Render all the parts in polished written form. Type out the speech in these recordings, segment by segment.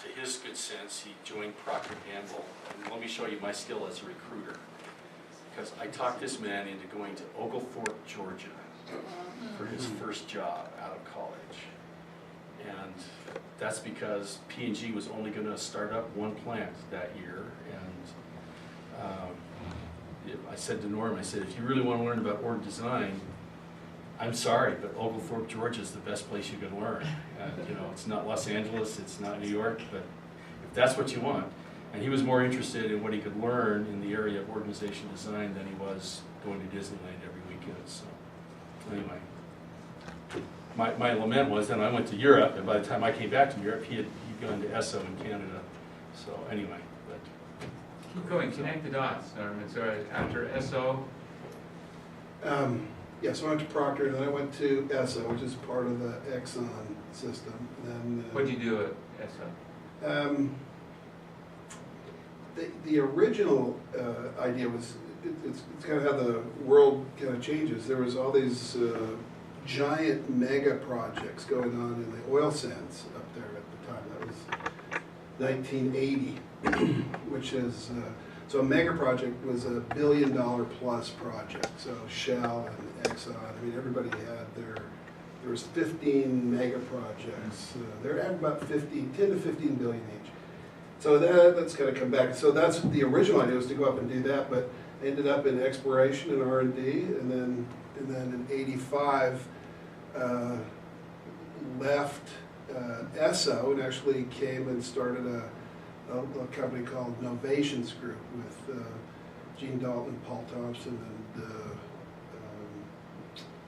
to his good sense, he joined Procter & Gamble. And let me show you my skill as a recruiter. Because I talked this man into going to Oglethorpe, Georgia for his first job out of college. And that's because P&G was only going to start up one plant that year. And I said to Norm, I said, if you really want to learn about org design, I'm sorry, but Oglethorpe, Georgia is the best place you can learn. You know, it's not Los Angeles, it's not New York, but if that's what you want. And he was more interested in what he could learn in the area of organization design than he was going to Disneyland every weekend. So anyway, my lament was then I went to Europe, and by the time I came back to Europe, he'd gone to ESSO in Canada. So anyway, but keep going, connect the dots, Norman. So after ESSO, yeah, so I went to Procter, and then I went to ESSO, which is part of the Exxon system. And then, what did you do at ESSO? The original idea was, it's kind of how the world kind of changes. There was all these giant mega projects going on in the oil sands up there at the time. That was 1980, which is, so a mega project was $1 billion plus project. So Shell and Exxon, I mean, everybody had there was 15 mega projects. They're at about 10 to 15 billion each. So that's going to come back. So that's the original idea, was to go up and do that, but I ended up in exploration and R&D, and then in '85 left ESSO and actually came and started a company called Novations Group with Gene Dalton, Paul Thompson, and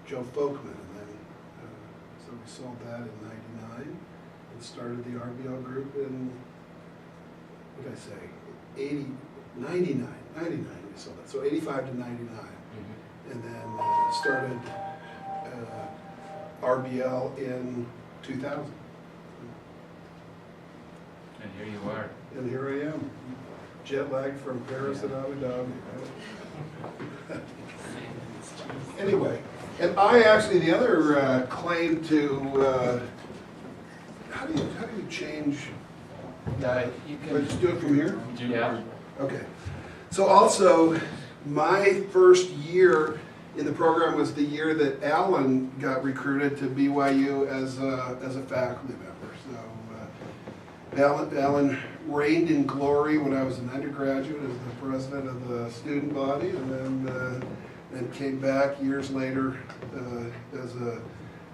Joe Folkman, and then so we sold that in '99 and started the RBO group in, what did I say, 99 we sold that, so 85 to 99, and then started RBL in 2000. And here you are. And here I am, jet lagged from Paris and Abu Dhabi. Anyway, and I actually, the other claim to, how do you change? You Can I just do it from here? Yeah. Okay. So also, my first year in the program was the year that Alan got recruited to BYU as a faculty member. So Alan reigned in glory when I was an undergraduate as the president of the student body, and then came back years later as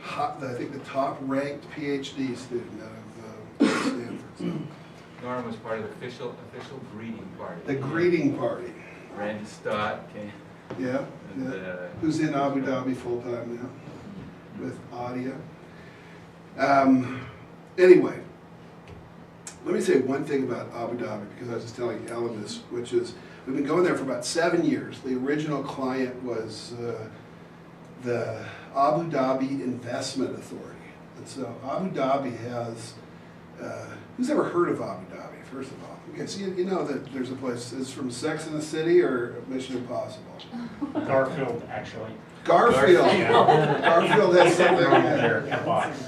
I think the top ranked PhD student out of Stanford. So. Norm was part of the official greeting party. The greeting party. Randy Stott came. Yeah, And, yeah. Who's in Abu Dhabi full time now with Adia. Anyway, let me say one thing about Abu Dhabi, because I was just telling Ellen this, which is we've been going there for about 7 years. The original client was the Abu Dhabi Investment Authority. And so Abu Dhabi has, who's ever heard of Abu Dhabi, first of all? Okay, so you know that there's a place, it's from Sex and the City or Mission Impossible? Garfield, actually. Garfield. Yeah. Garfield has something there in a box.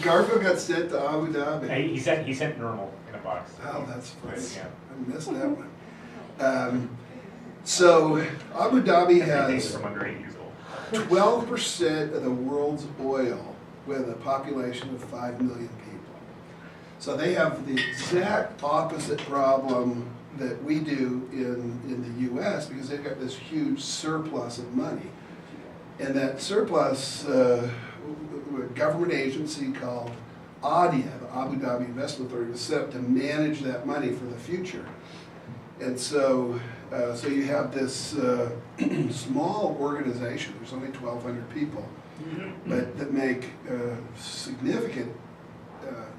Garfield got sent to Abu Dhabi. He sent Normal in a box. Oh, that's funny. Yeah. I missed that one. So Abu Dhabi has From under 8 years old. 12% of the world's oil with a population of 5 million people. So they have the exact opposite problem that we do in the U.S. because they've got this huge surplus of money. And that surplus, a government agency called ADIA, the Abu Dhabi Investment Authority, was set up to manage that money for the future. And so you have this small organization, there's only 1,200 people, but that make significant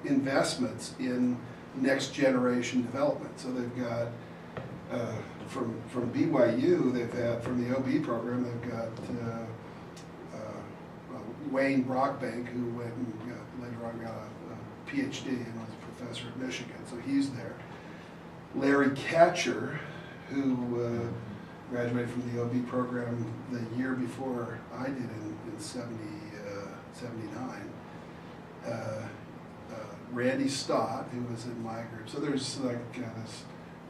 investments in next generation development. So they've got, from BYU, they've had, from the OB program, they've got Wayne Brockbank, who went and later on got a PhD and was a professor at Michigan, so he's there. Larry Katcher, who graduated from the OB program the year before I did in 79. Randy Stott, who was in my group. So there's like this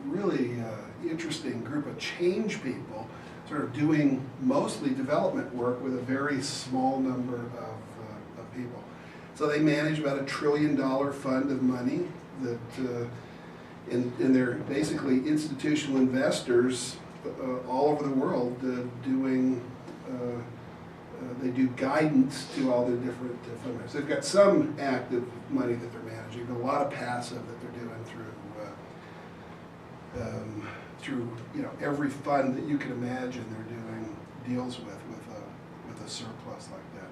really interesting group of change people sort of doing mostly development work with a very small number of people. So they manage about $1 trillion fund of money that, and they're basically institutional investors all over the world doing, they do guidance to all the different funds. They've got some active money that they're managing, but a lot of passive that they're doing through every fund that you can imagine they're doing deals with a surplus like that.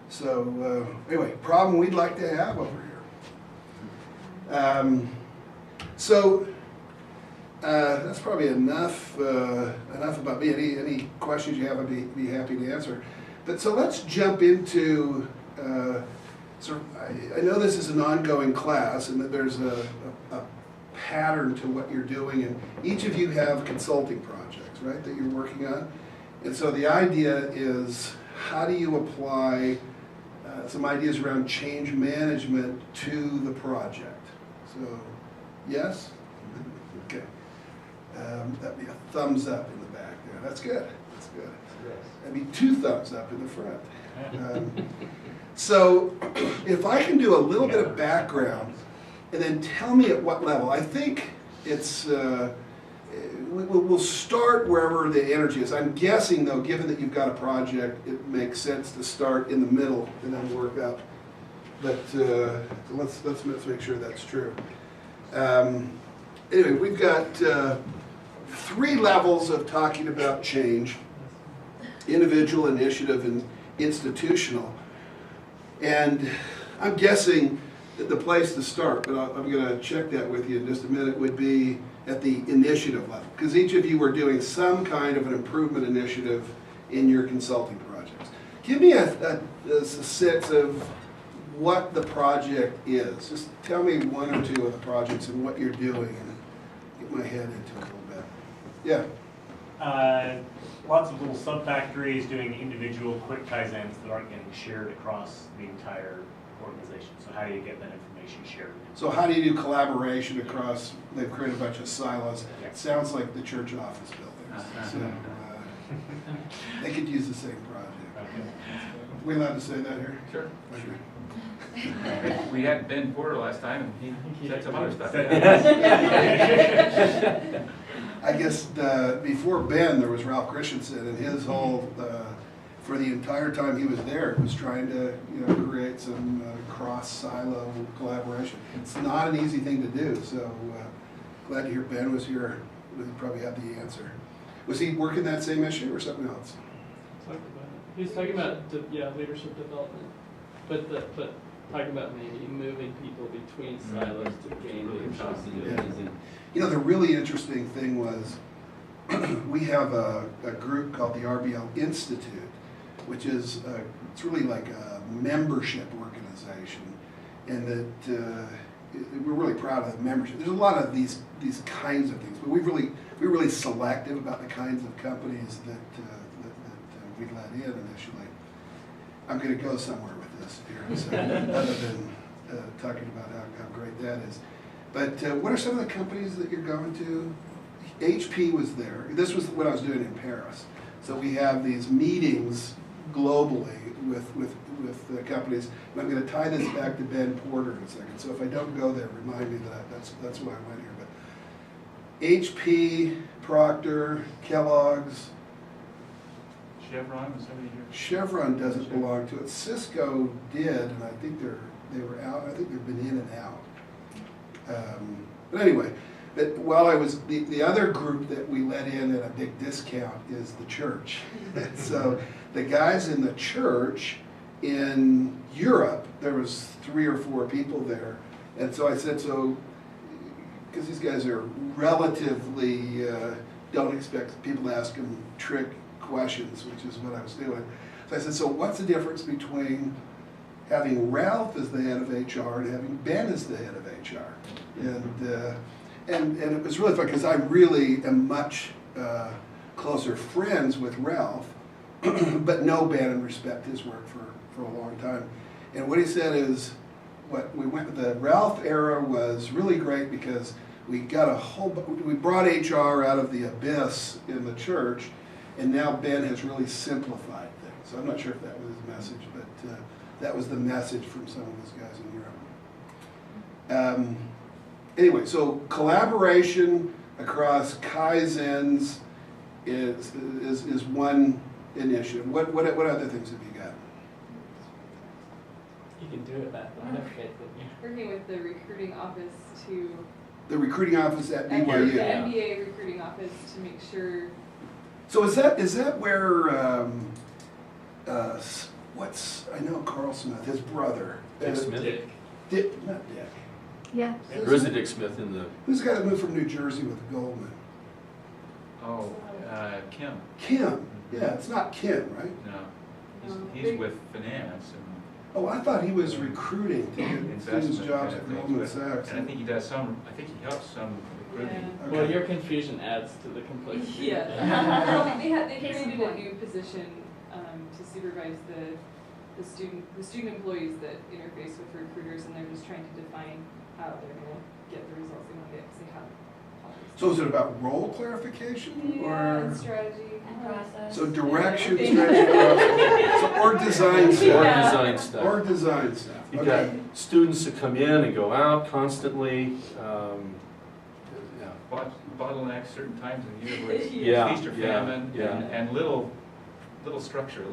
So anyway, problem we'd like to have over here. So that's probably enough about me. Any questions you have, I'd be happy to answer. But so let's jump into I know this is an ongoing class and that there's a pattern to what you're doing, and each of you have consulting projects, right, that you're working on. And so the idea is, how do you apply some ideas around change management to the project? So, yes? Okay. That'd be a thumbs up in the back there. That's good. That's good. That'd be 2 thumbs up in the front. So, if I can do a little bit of background, and then tell me at what level. I think it's, we'll start wherever the energy is. I'm guessing though, given that you've got a project, it makes sense to start in the middle and then work up. But let's make sure that's true. Anyway, we've got 3 levels of talking about change: individual, initiative, and institutional. And I'm guessing that the place to start, but I'm going to check that with you in just a minute, would be at the initiative level, because each of you are doing some kind of an improvement initiative in your consulting projects. Give me a sense of what the project is. Just tell me 1 or 2 of the projects and what you're doing, and get my head into it a little bit. Yeah. Lots of little sub-factories doing individual quick Kaizens that aren't getting shared across the entire organization. So how do you get that information shared? So how do you do collaboration across, they've created a bunch of silos. Yeah. It sounds like the church office buildings. So they could use the same project. Okay. Are we allowed to say that here? Sure. Okay. We had Ben Porter last time, and he said some other stuff. I guess before Ben, there was Ralph Christensen, and his whole, for the entire time he was there, was trying to create some cross-silo collaboration. It's not an easy thing to do, so glad to hear Ben was here. He probably had the answer. Was he working that same issue or something else? He was talking about leadership development, but talking about maybe moving people between silos to gain leadership skills. Yeah. The really interesting thing was we have a group called the RBL Institute, which is it's really like a membership organization, and that we're really proud of the membership. There's a lot of these kinds of things, but we're really selective about the kinds of companies that we let in initially. I'm going to go somewhere with this here, so, other than talking about how great that is. But what are some of the companies that you're going to? HP was there. This was what I was doing in Paris. So we have these meetings globally with the companies. And I'm going to tie this back to Ben Porter in a second. So if I don't go there, remind me that that's why I went here. But HP, Procter, Kellogg's. Chevron was somebody here. Chevron doesn't belong to it. Cisco did, and I think they were out. I think they've been in and out. But anyway, but while I was, the other group that we let in at a big discount is the church. So the guys in the church in Europe, there was 3 or 4 people there. And so I said, so, because these guys are relatively, don't expect people to ask them trick questions, which is what I was doing. So I said, so what's the difference between having Ralph as the head of HR and having Ben as the head of HR? And it was really fun because I really am much closer friends with Ralph, but know Ben and respect his work for a long time. And what he said is, the Ralph era was really great because we got we brought HR out of the abyss in the church, and now Ben has really simplified things. So I'm not sure if that was his message, but that was the message from some of those guys in Europe. Anyway, so collaboration across Kaizens is one initiative. What other things have you got? You can do it, Beth. I have faith in you. Working with the recruiting office to. The recruiting office at The BYU. MBA recruiting office to make sure. So is that where I know Carl Smith, his brother. Dick Smith. Not Dick. Yeah. There is a Dick Smith in the, Who's the guy that moved from New Jersey with Goldman? Oh, Kim. Kim. Yeah, it's not Kim, right? No, No, he's they- with finance Oh, I thought he was recruiting to and get students investment jobs kind at of things, Goldman but- Sachs. and I think he does some, I think he helps some recruiting. Yeah. Okay. Well, your confusion adds to the complexity. Yeah. Well, they Case in created a point. new position to supervise the student employees that interface with recruiters, and they're just trying to define how they're going to get the results they want to get, because they have. So is it about role clarification Yeah, and or? strategy. And process. So direction, Yeah. strategy, process. So or design or stuff. Yeah. design stuff. Or design stuff. You've got Okay. students that come in and go out constantly. Yeah. Bottlenecks certain times of the year where it's Yeah, feast or yeah, famine yeah. and little structure, a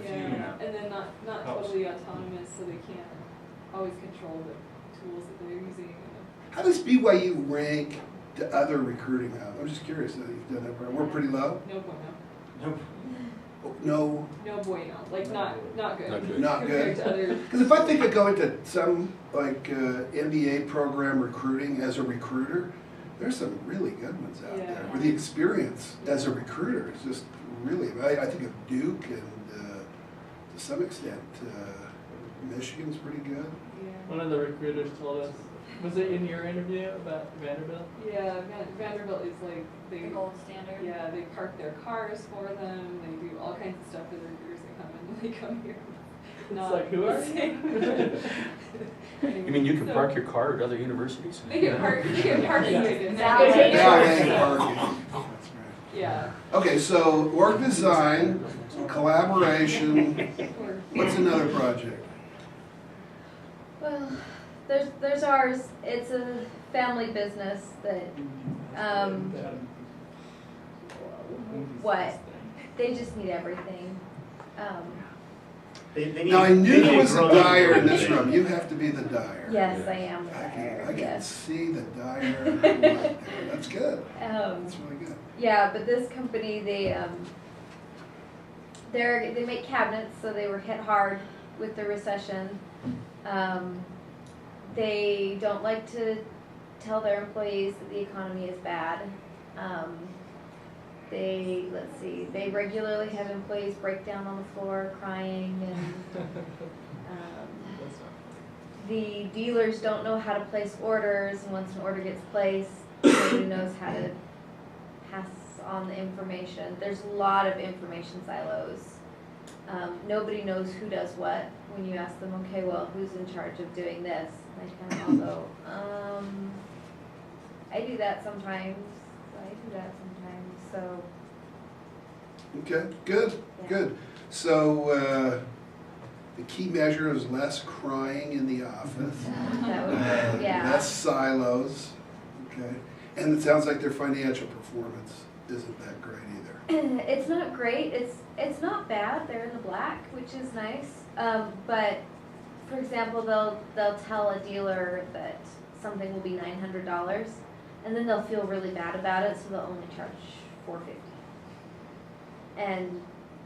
few. Yeah, and then not helps. totally autonomous, so they can't always control the tools that they're using. How does BYU rank to other recruiting hubs? I'm just curious that you've done that. We're pretty low? No bueno. No, No bueno. Like not good. Not good. Not Compared good. to other. because if I think of going to some like MBA program recruiting as a recruiter, there's some really good ones out there. Yeah. Where the experience as a recruiter is just really, I think of Duke and to some extent Michigan's pretty good. Yeah. One of the recruiters told us, was it in your interview about Vanderbilt? Yeah, Vanderbilt is like The they. gold standard. Yeah, they park their cars for them. They do all kinds of stuff for the recruiters that come in. They come here. It's like, who are you? You mean you can park your car at other universities? They get parking tickets. Validation. Validated parking. That's right. Yeah. Okay, so org design, collaboration. What's another project? Well, there's ours. It's a family business that, what? They just need everything. They need- Now, I knew they there need was a growth dyer in this organization. room. You have to be the dyer. Yes, I am the I buyer, can yes. see the dyer right there. That's good. That's really good. Yeah, but this company, they make cabinets, so they were hit hard with the recession. They don't like to tell their employees that the economy is bad. They regularly have employees break down on the floor crying, and the dealers don't know how to place orders, and once an order gets placed, nobody knows how to pass on the information. There's a lot of information silos. Nobody knows who does what. When you ask them, okay, well, who's in charge of doing this? They kind of all go, I do that sometimes. So, Okay, good, Yeah. good. So the key measure is less crying in the office. that would, yeah. Less silos. Okay. And it sounds like their financial performance isn't that great either. It's not great. It's not bad. They're in the black, which is nice. But for example, they'll tell a dealer that something will be $900, and then they'll feel really bad about it, so they'll only charge $450. And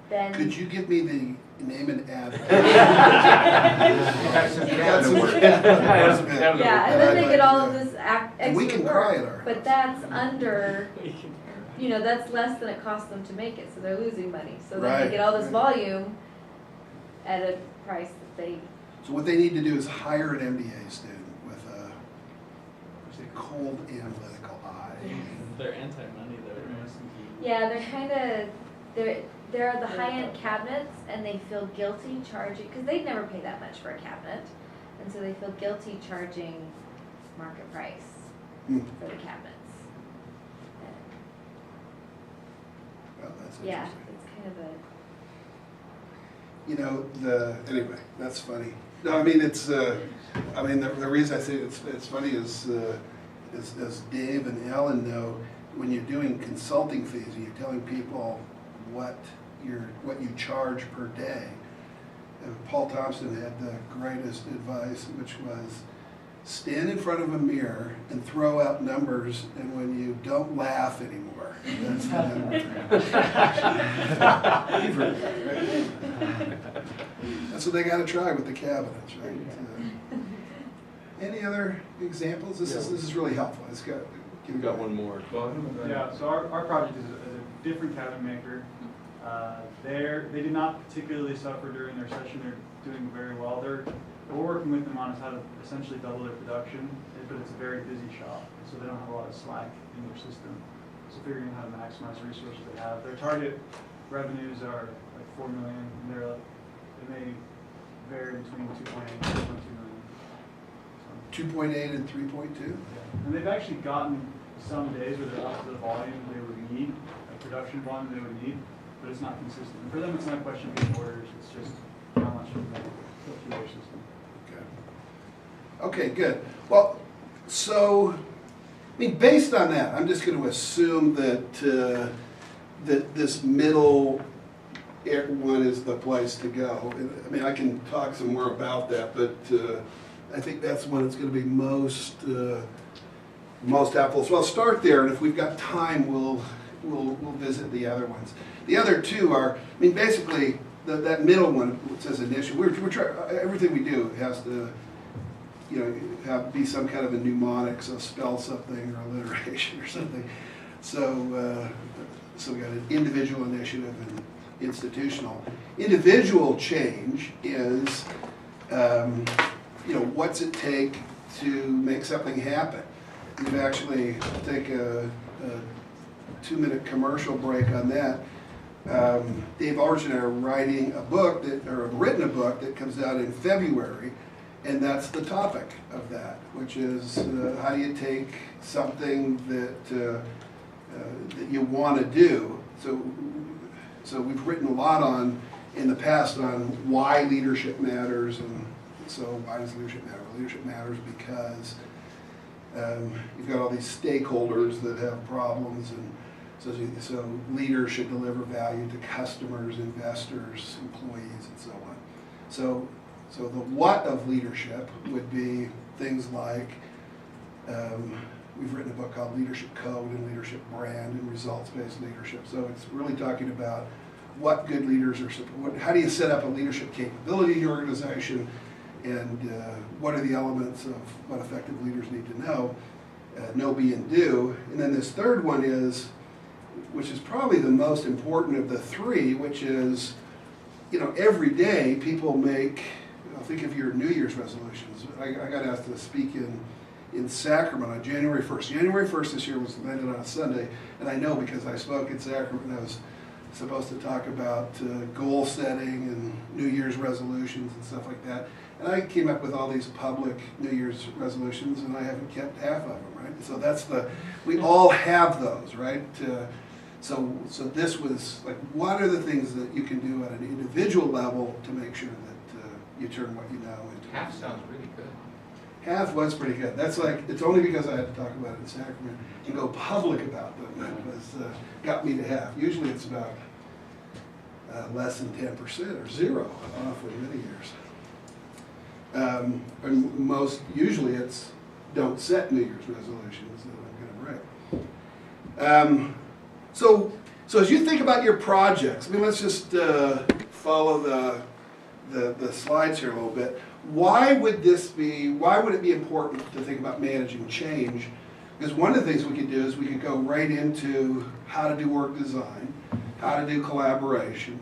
then Could you give me the name and address? Have some That's cabinet what- work. that's good. yeah, and then they get all of this And we extra can cry work. at our But house. that's under, that's less than it costs them to make it, so they're losing money. So then Right, they get all this right. volume at a price that they. So what they need to do is hire an MBA student with a cold analytical eye. They're anti-money, though, right? Yeah, they're kind of they're the high-end cabinets, and they feel guilty charging because they'd never pay that much for a cabinet. and so they feel guilty charging market price Hmm. for the cabinets. Well, that's Yeah, interesting. it's kind of a, You know, anyway, that's funny. No, I mean, the reason I say it's funny is, as Dave and Ellen know, when you're doing consulting fees and you're telling people what you charge per day, Paul Thompson had the greatest advice, which was stand in front of a mirror and throw out numbers, and when you don't laugh anymore, that's the number. That's what they got to try with the cabinets, right? Any other examples? This is really helpful. It's got. You've got one more. Yeah, so our project is a different cabinet maker. They did not particularly suffer during their session. They're doing very well. What we're working with them on is how to essentially double their production, but it's a very busy shop, so they don't have a lot of slack in their system. So figuring out how to maximize the resources they have. Their target revenues are like 4 million, and they may vary between 2.8 and 3.2 million. 2.8 and 3.2. Yeah. And they've actually gotten some days where they're up to the volume they would need, like production volume they would need, but it's not consistent. And for them, it's not a question of getting orders, it's just how much of that go through their system. Okay, good. Well, so, I mean, based on that, I'm just going to assume that that this middle one is the place to go. I mean, I can talk some more about that, but I think that's one that's going to be most helpful. So I'll start there, and if we've got time, we'll visit the other ones. The other two are, I mean, basically that middle one says initial. We're trying, everything we do has to, you know, be some kind of a mnemonic, so spell something or alliteration or something. So so we got an individual initiative and institutional. Individual change is, you know, what's it take to make something happen? We've actually take a 2-minute commercial break on that. Dave Aldrich and I are writing a book have written a book that comes out in February, and that's the topic of that, which is how do you take something that you want to do. So we've written a lot in the past on why leadership matters, and so why does leadership matter? Well, leadership matters because you've got all these stakeholders that have problems, and so leaders should deliver value to customers, investors, employees, and so on. So the what of leadership would be things like, we've written a book called Leadership Code and Leadership Brand and Results-Based Leadership. So it's really talking about what good leaders are, how do you set up a leadership capability in your organization, and what are the elements of what effective leaders need to know, be, and do. And then this third one is, which is probably the most important of the three, which is, you know, every day people make, think of your New Year's resolutions. I got asked to speak in Sacramento on January 1st. January 1st this year was landed on a Sunday, and I know because I spoke in Sacramento. I was supposed to talk about goal setting and New Year's resolutions and stuff like that. And I came up with all these public New Year's resolutions, and I haven't kept half of them, right? So that's we all have those, right? So this was like, what are the things that you can do at an individual level to make sure that you turn what you know into. Half sounds really good. Half was pretty good. That's like, it's only because I had to talk about it in Sacramento and go public about them that was got me to half. Usually it's about less than 10% or zero for many years. And usually it's don't set New Year's resolutions that I'm going to break. So as you think about your projects, I mean, let's just follow the slides here a little bit. Why would it be important to think about managing change? Because one of the things we could do is we could go right into how to do work design, how to do collaboration.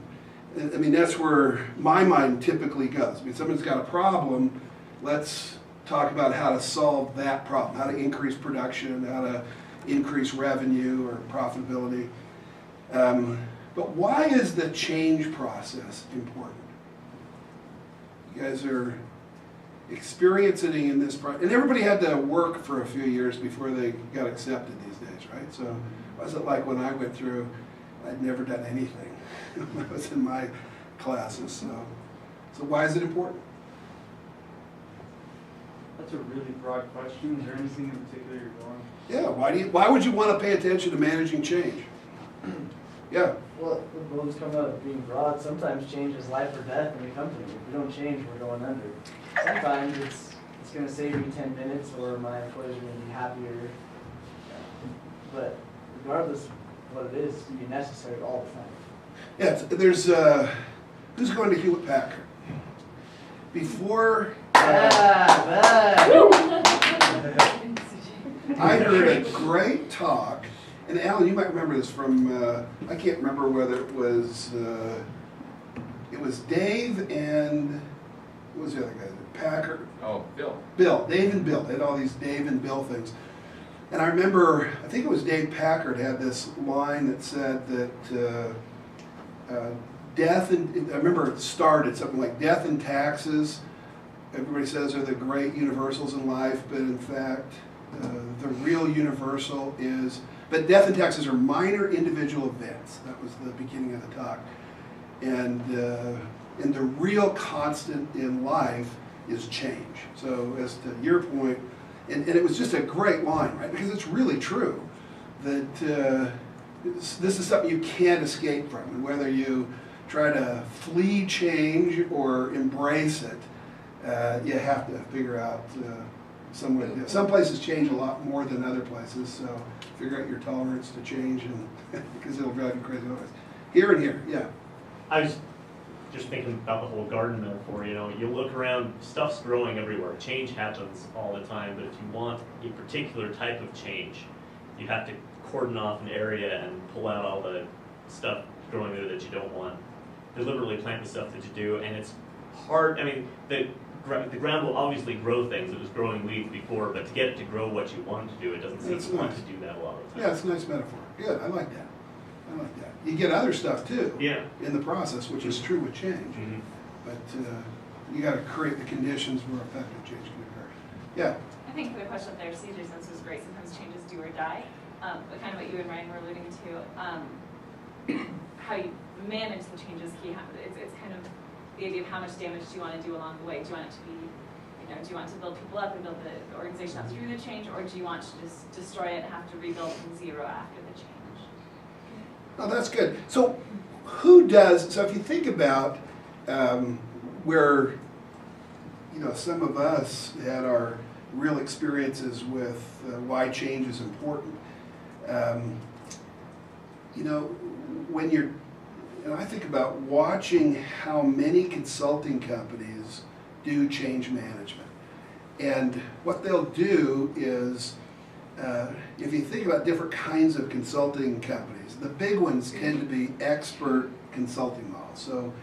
I mean, that's where my mind typically goes. I mean, someone's got a problem, let's talk about how to solve that problem, how to increase production, how to increase revenue or profitability. But why is the change process important? You guys are experiencing in this and everybody had to work for a few years before they got accepted these days, right? So what was it like when I went through? I'd never done anything when I was in my classes. So why is it important? That's a really broad question. Is there anything in particular you're going? Yeah, why would you want to pay attention to managing change? Yeah. Well, we'll just come out of being broad. Sometimes change is life or death in the company. If we don't change, we're going under. Sometimes it's going to save me 10 minutes, or my employees are going to be happier. But regardless of what it is, it'll be necessary all the time. Yeah, there's who's going to Hewlett Packard? Before I heard a great talk, and Alan, you might remember this from I can't remember whether it was Dave and what was the other guy? Packard. Oh, Bill. Bill, Dave and Bill. They had all these Dave and Bill things. And I remember, I think it was Dave Packard had this line that said that death and, I remember it started something like death and taxes, everybody says are the great universals in life, but in fact, the real universal is, but death and taxes are minor individual events. That was the beginning of the talk. And the real constant in life is change. So as to your point, and it was just a great line, right? Because it's really true that this is something you can't escape from. And whether you try to flee change or embrace it, you have to figure out some way to do it. Some places change a lot more than other places, so figure out your tolerance to change, and because it'll drive you crazy otherwise. Here and here, yeah. I was just thinking about the whole garden metaphor. You know, you look around, stuff's growing everywhere. Change happens all the time, but if you want a particular type of change, you have to cordon off an area and pull out all the stuff growing there that you don't want. Deliberately plant the stuff that you do, and it's hard. I mean, the ground will obviously grow things. It was growing weeds before, but to get it to grow what you want it to do, it doesn't seem to want to do that a lot of the time. Yeah, it's a nice metaphor. Good, I like that. I like that. You get other stuff too in the process, which is true with change. Mm-hmm. But you got to create the conditions where effective change can occur. Yeah. I think the question up there, CJ's sense was great. Sometimes changes do or die. But kind of what you and Ryan were alluding to, how you manage the changes key. It's kind of the idea of how much damage do you want to do along the way. Do you want it to be, do you want to build people up and build the organization up through the change, or do you want to just destroy it and have to rebuild from zero after the change? Oh, that's good. So who does, so if you think about where, some of us had our real experiences with why change is important, when you're, I think about watching how many consulting companies do change management. And what they'll do is, if you think about different kinds of consulting companies, the big ones tend to be expert consulting models. So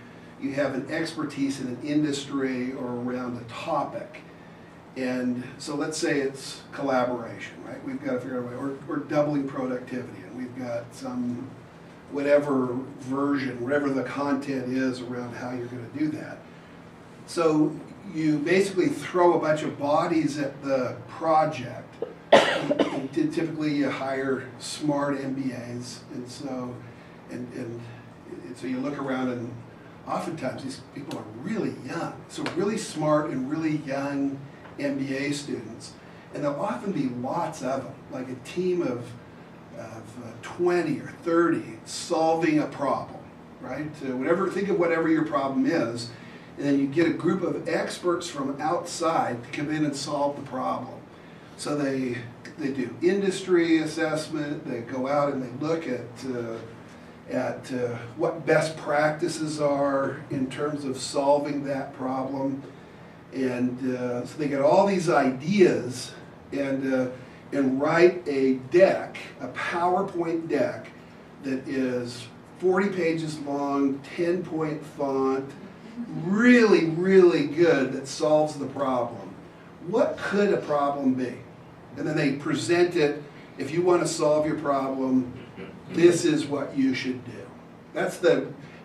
you have an expertise in an industry or around a topic. And so let's say it's collaboration, right? We've got to figure out a way, or doubling productivity, and we've got some whatever version, whatever the content is around how you're going to do that. So you basically throw a bunch of bodies at the project. And typically you hire smart MBAs, and so so you look around, and oftentimes these people are really young, so really smart and really young MBA students, and there'll often be lots of them, like a team of 20 or 30 solving a problem, right? Think of whatever your problem is, and then you get a group of experts from outside to come in and solve the problem. So they do industry assessment, they go out and they look at what best practices are in terms of solving that problem. And so they get all these ideas and write a deck, a PowerPoint deck that is 40 pages long, 10-point font, really, really good, that solves the problem. What could a problem be? And then they present it. If you want to solve your problem, this is what you should do.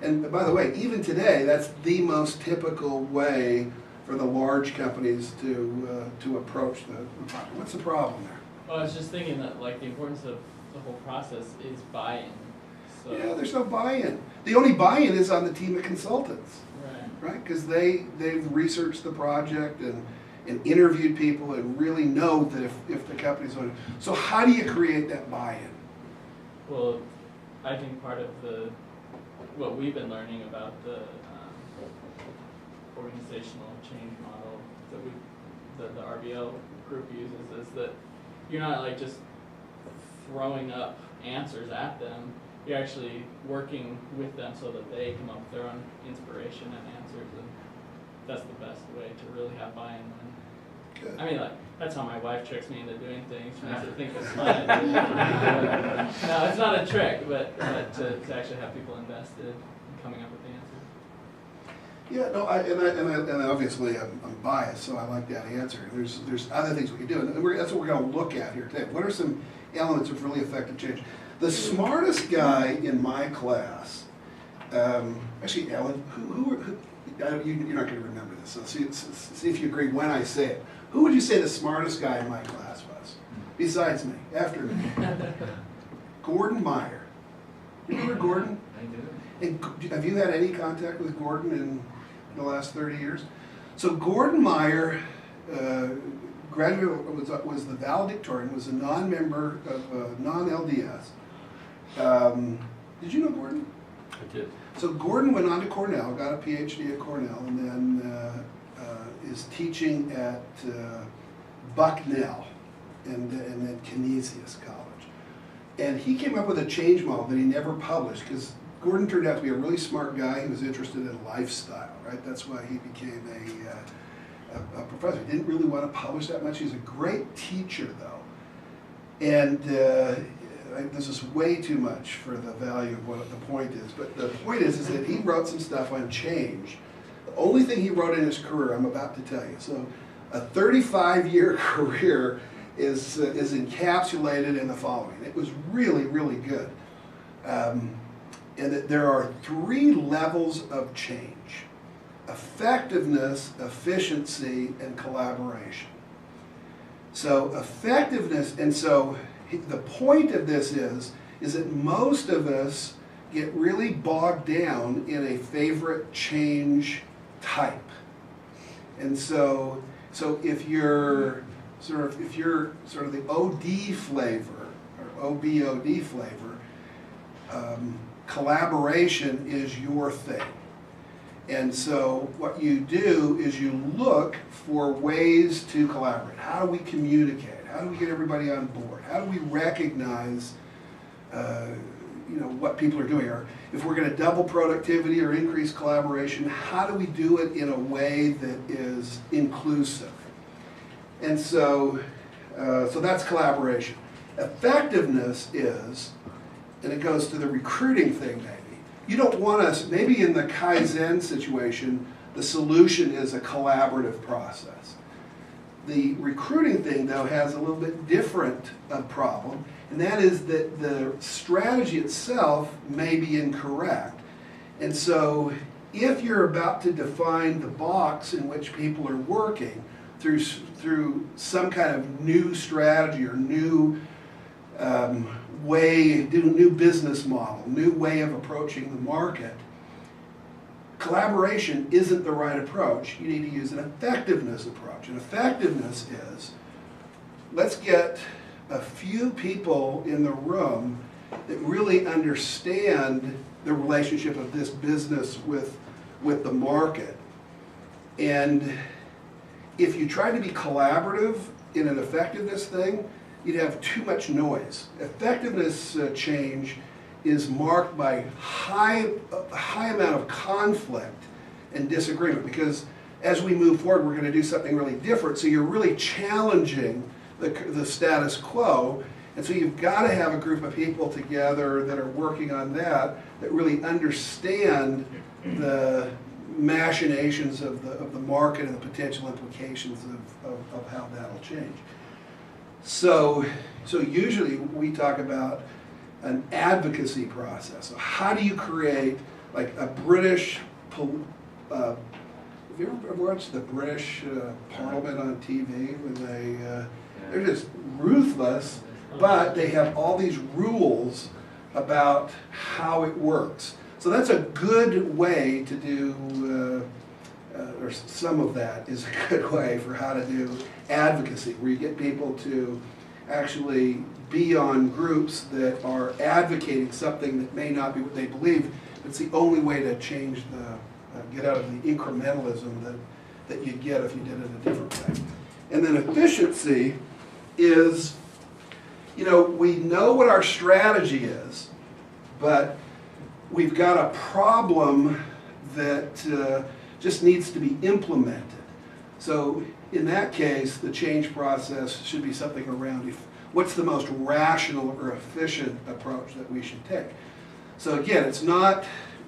And by the way, even today, that's the most typical way for the large companies to approach the problem. What's the problem there? Well, I was just thinking that like the importance of the whole process is buy-in. So, Yeah, there's no buy-in. The only buy-in is on the team of consultants, right? Because they've researched the project and interviewed people and really know that if the company's on it. So how do you create that buy-in? Well, I think part of what we've been learning about the organizational change model that the RBL group uses is that you're not like just throwing up answers at them. You're actually working with them so that they come up with their own inspiration and answers, and that's the best way to really have buy-in. Good. I mean, like, that's how my wife tricks me into doing things. She makes it think it's fun. No, it's not a trick, but to actually have people invested in coming up with the answers. Yeah, no, and obviously I'm biased, so I like that answer. There's other things we can do, and that's what we're going to look at here today. What are some elements of really effective change? The smartest guy in my class, actually, Ellen, you're not going to remember this, so see if you agree when I say it. Who would you say the smartest guy in my class was? Besides me, after me. Gordon Meyer. You remember Gordon? I do. And have you had any contact with Gordon in the last 30 years? So Gordon Meyer graduated, was the valedictorian, was a non-member of non-LDS. Did you know Gordon? I did. So Gordon went on to Cornell, got a PhD at Cornell, and then is teaching at Bucknell and then Canisius College. And he came up with a change model that he never published because Gordon turned out to be a really smart guy. He was interested in lifestyle, right? That's why he became a professor. He didn't really want to publish that much. He's a great teacher, though. And this is way too much for the value of what the point is. But the point is that he wrote some stuff on change. The only thing he wrote in his career, I'm about to tell you. So a 35-year career is encapsulated in the following. It was really, really good. And that there are 3 levels of change: effectiveness, efficiency, and collaboration. So effectiveness, and so the point of this is that most of us get really bogged down in a favorite change type. And so if you're sort of the OD flavor or OBOD flavor, collaboration is your thing. And so what you do is you look for ways to collaborate. How do we communicate? How do we get everybody on board? How do we recognize what people are doing? Or if we're going to double productivity or increase collaboration, how do we do it in a way that is inclusive? And so that's collaboration. Effectiveness is, and it goes to the recruiting thing maybe. You don't want us, maybe in the Kaizen situation, the solution is a collaborative process. The recruiting thing, though, has a little bit different problem, and that is that the strategy itself may be incorrect. And so if you're about to define the box in which people are working through some kind of new strategy or new new business model, new way of approaching the market, collaboration isn't the right approach. You need to use an effectiveness approach. And effectiveness is, let's get a few people in the room that really understand the relationship of this business with the market. And if you try to be collaborative in an effectiveness thing, you'd have too much noise. Effectiveness change is marked by a high amount of conflict and disagreement, because as we move forward, we're going to do something really different. So you're really challenging the status quo, and so you've got to have a group of people together that are working on that really understand the machinations of the market and the potential implications of how that'll change. So usually we talk about an advocacy process. So how do you create like a British Have you ever watched the British Parliament on TV when they're just ruthless, but they have all these rules about how it works. So that's a good way to do, or some of that is a good way for how to do advocacy, where you get people to actually be on groups that are advocating something that may not be what they believe. It's the only way to change the, get out of the incrementalism that you'd get if you did it a different way. And then efficiency is, you know, we know what our strategy is, but we've got a problem that just needs to be implemented. So in that case, the change process should be something around what's the most rational or efficient approach that we should take. So again, it's not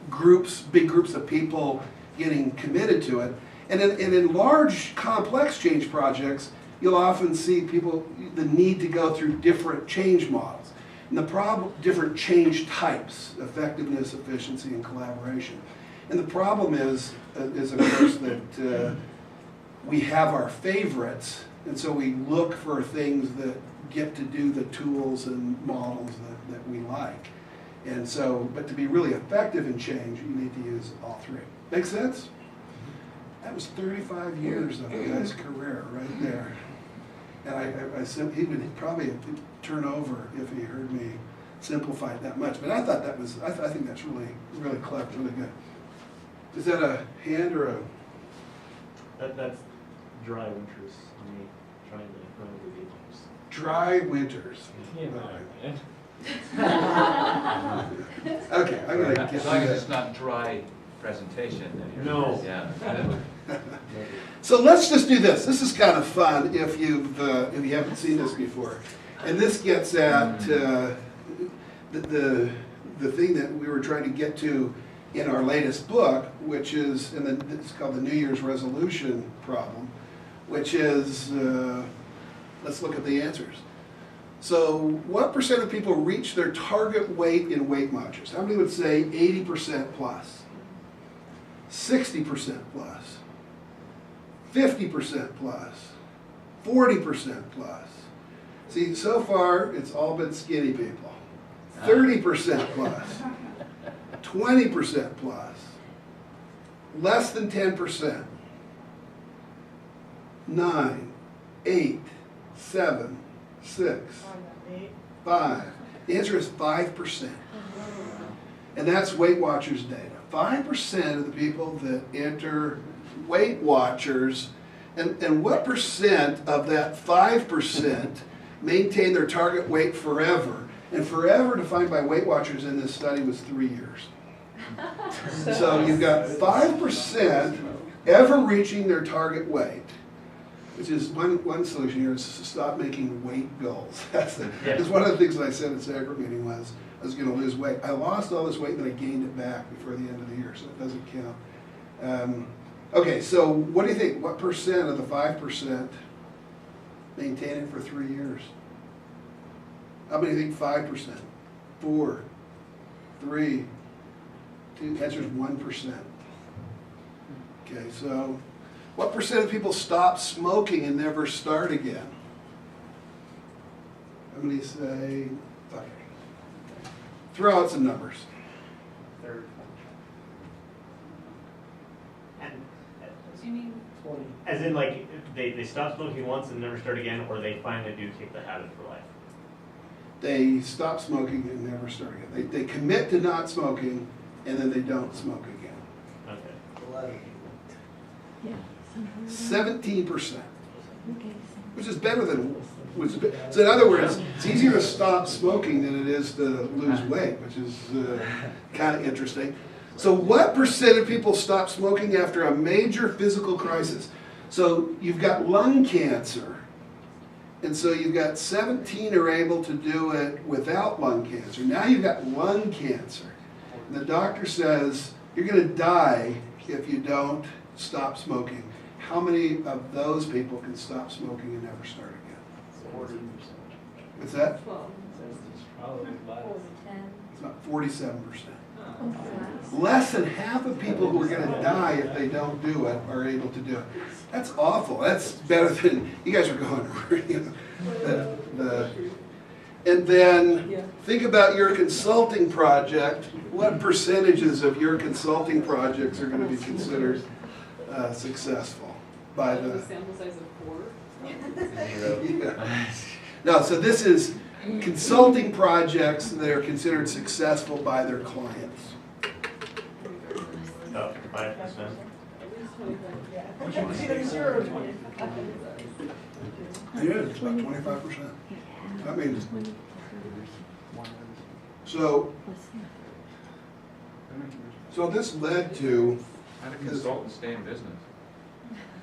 groups, big groups of people getting committed to it. And in large, complex change projects, you'll often see people, the need to go through different change models. And the problem, different change types, effectiveness, efficiency, and collaboration. And the problem is of course, that we have our favorites, and so we look for things that get to do the tools and models that we like. And so, but to be really effective in change, you need to use all three. Make sense? That was 35 years of a guy's career right there. And I said he would probably turn over if he heard me simplify it that much. But I thought that was, I think that's really, really clever, really good. Is that a hand or a? That's dry winters. Me trying to run the beaches. Dry winters. Okay, I'm gonna get as long as it's not dry presentation. Then no. Yeah. So let's just do this. This is kind of fun if you haven't seen this before, and this gets at the thing that we were trying to get to in our latest book, which is, and it's called the New Year's resolution problem, which is let's look at the answers. So what percent of people reach their target weight in Weight Watchers? How many would say 80% plus? 60% plus? 50% plus? 40% plus? See, so far it's all been skinny people. 30% plus? 20% plus? Less than 10%? 9, 8, 7, 6, 5. The answer is 5%. And that's Weight Watchers data. 5% of the people that enter Weight Watchers, and what percent of that 5% maintain their target weight forever? And forever defined by Weight Watchers in this study was 3 years. So you've got 5% ever reaching their target weight, which is one solution here is to stop making weight goals. That's one of the things that I said at Sacred meeting was I was going to lose weight. I lost all this weight and then I gained it back before the end of the year, so it doesn't count. Okay, so what do you think? What percent of the 5% maintain it for 3 years? How many think 5%? 4, 3, 2, the answer is 1%. Okay, so what percent of people stop smoking and never start again? How many say, okay. Throw out some numbers. Third. And Do you mean? 20. as in like they stop smoking once and never start again, or they finally do kick the habit for life? They stop smoking and never start again. They commit to not smoking and then they don't smoke again. Okay. 11. 17%, which is better than, so in other words, it's easier to stop smoking than it is to lose weight, which is kind of interesting. So what percent of people stop smoking after a major physical crisis? So you've got lung cancer, and so you've got 17 are able to do it without lung cancer. Now you've got lung cancer. And the doctor says, you're going to die if you don't stop smoking. How many of those people can stop smoking and never start again? 40%. What's that? 12. Probably less. It's about 47%. Less than half of people who are going to die if they don't do it are able to do it. That's awful. That's better than, you guys are going, you know, and then think about your consulting project. What percentages of your consulting projects are going to be considered successful by the sample size of 4. Yeah. No, so this is consulting projects that are considered successful by their clients. About 5%. It's either 0 or 25. Yeah, it's about 25%. I mean, so this led to, How do consultants stay in business?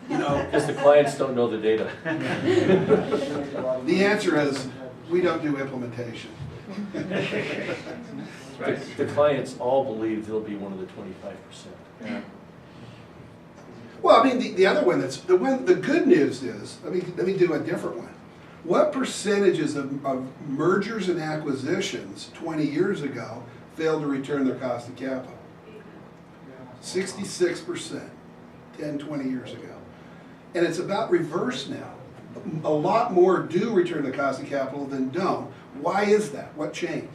you know, Because the clients don't know the data. the answer is, we don't do implementation. The clients all believe they'll be one of the 25%. Yeah. Well, I mean, the other one that's, the good news is, let me do a different one. What percentages of mergers and acquisitions 20 years ago failed to return their cost of capital? 66%, 10, 20 years ago. And it's about reverse now. A lot more do return the cost of capital than don't. Why is that? What changed?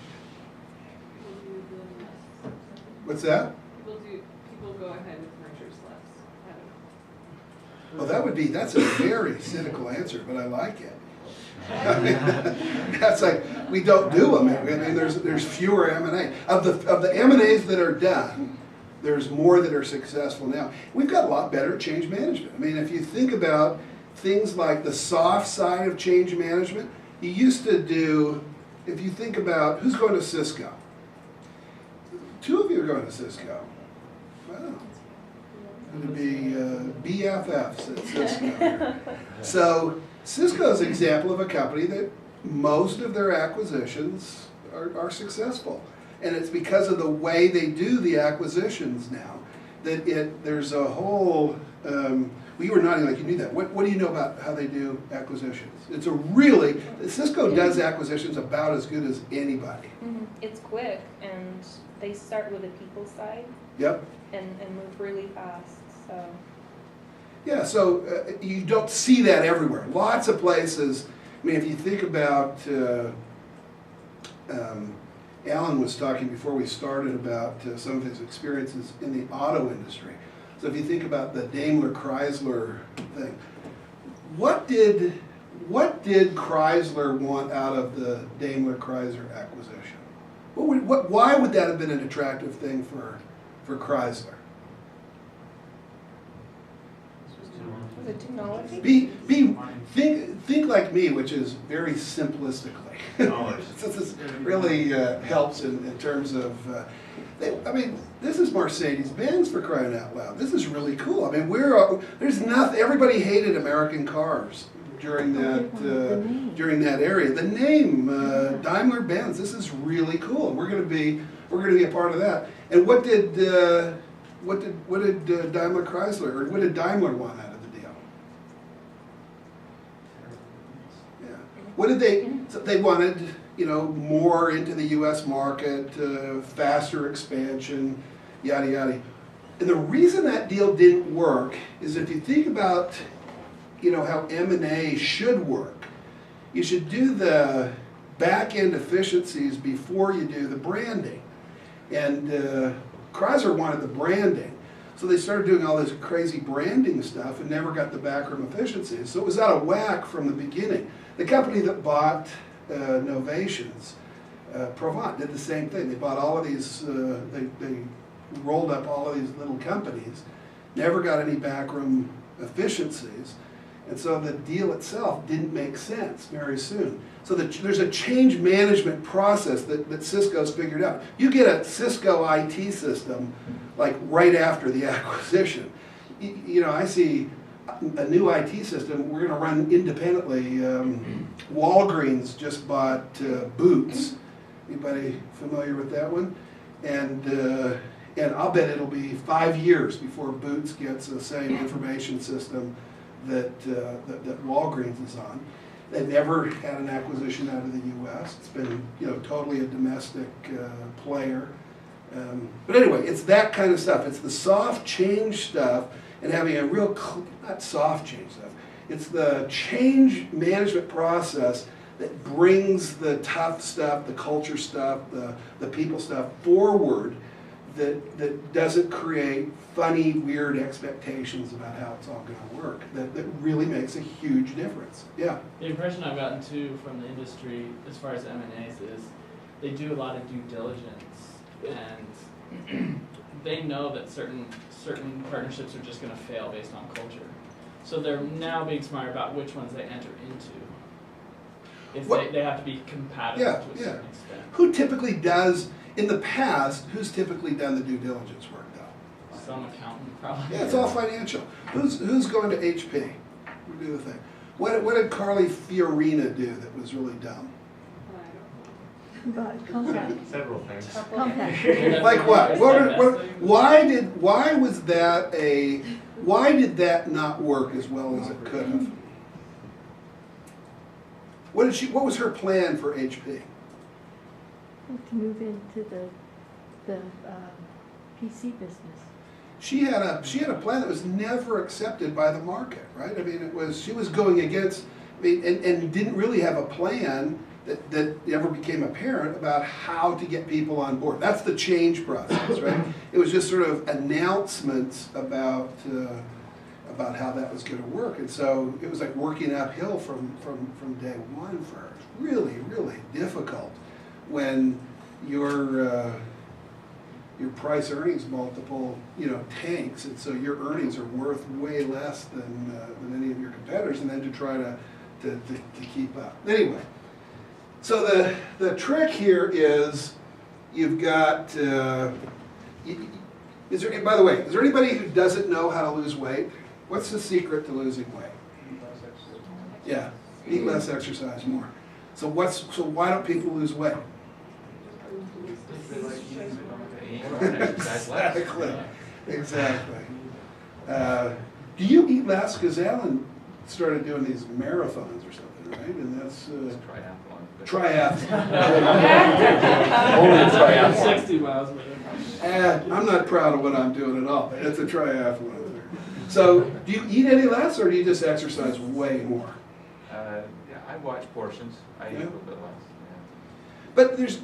What's that? People go ahead with mergers less. I don't know. Well, that's a very cynical answer, but I like it. I mean, that's like, we don't do them. I mean, there's fewer M&A. Of the M&As that are done, there's more that are successful now. We've got a lot better at change management. I mean, if you think about things like the soft side of change management, you used to do, if you think about, who's going to Cisco? 2 of you are going to Cisco. Wow. It'd be BFFs at Cisco. So Cisco's an example of a company that most of their acquisitions are successful. And it's because of the way they do the acquisitions now that there's a whole, we were nodding like you knew that. What do you know about how they do acquisitions? It's a really, Cisco does acquisitions about as good as anybody. Mm-hmm. It's quick, and they start with the people side. Yep. And move really fast, so. Yeah, so you don't see that everywhere. Lots of places, I mean, if you think about, Alan was talking before we started about some of his experiences in the auto industry. So if you think about the Daimler Chrysler thing, what did Chrysler want out of the Daimler Chrysler acquisition? Why would that have been an attractive thing for Chrysler? Was it technology? Think like me, which is very simplistically. This really helps in terms of, I mean, this is Mercedes-Benz for crying out loud. This is really cool. I mean, there's nothing, everybody hated American cars during that area. The name, Daimler-Benz, this is really cool. We're going to be a part of that. And what did Daimler Chrysler, or what did Daimler want out of the deal? Yeah. What did they wanted, more into the U.S. market, faster expansion, yada yada. And the reason that deal didn't work is if you think about, how M&A should work, you should do the back-end efficiencies before you do the branding. And Chrysler wanted the branding. So they started doing all this crazy branding stuff and never got the backroom efficiencies. So it was out of whack from the beginning. The company that bought Novations, Provant, did the same thing. They bought all of these, they rolled up all of these little companies, never got any backroom efficiencies. And so the deal itself didn't make sense very soon. So there's a change management process that Cisco's figured out. You get a Cisco IT system like right after the acquisition. I see a new IT system we're going to run independently. Walgreens just bought Boots. Anybody familiar with that one? And I'll bet it'll be 5 years before Boots gets the same information system that Walgreens is on. They've never had an acquisition out of the US. It's been, totally a domestic player. But anyway, it's that kind of stuff. It's the soft change stuff and having a real, not soft change stuff, it's the change management process that brings the tough stuff, the culture stuff, the people stuff forward, that doesn't create funny, weird expectations about how it's all gonna work. That really makes a huge difference. Yeah. The impression I've gotten too from the industry as far as M&As is they do a lot of due diligence, and they know that certain partnerships are just gonna fail based on culture. So they're now being smart about which ones they enter into. They have to be compatible to a certain extent. Who typically does, in the past, who's typically done the due diligence work though? Some accountant probably. Yeah, it's all financial. Who's going to HP? We do the thing. What did Carly Fiorina do that was really dumb? Several things. Like what? Why did that not work as well as it could have? What was her plan for HP? To move into the PC business. She had a plan that was never accepted by the market, right? I mean, she was going against, and didn't really have a plan that ever became apparent about how to get people on board. That's the change process, right? It was just sort of announcements about how that was going to work, and so it was like working uphill from day one for her. It's really, really difficult when your price earnings multiple, tanks, and so your earnings are worth way less than any of your competitors, and then to try to keep up. Anyway, so the trick here is you've got. By the way, is there anybody who doesn't know how to lose weight? What's the secret to losing weight? Yeah, eat less, exercise more. So why don't people lose weight? Exactly. Do you eat less? Because Alan started doing these marathons or something, right? And that's triathlon. Only a triathlon. 60 miles. I'm not proud of what I'm doing at all. It's a triathlon. So, do you eat any less, or do you just exercise way more? Yeah, I watch portions. I eat a little bit less. But if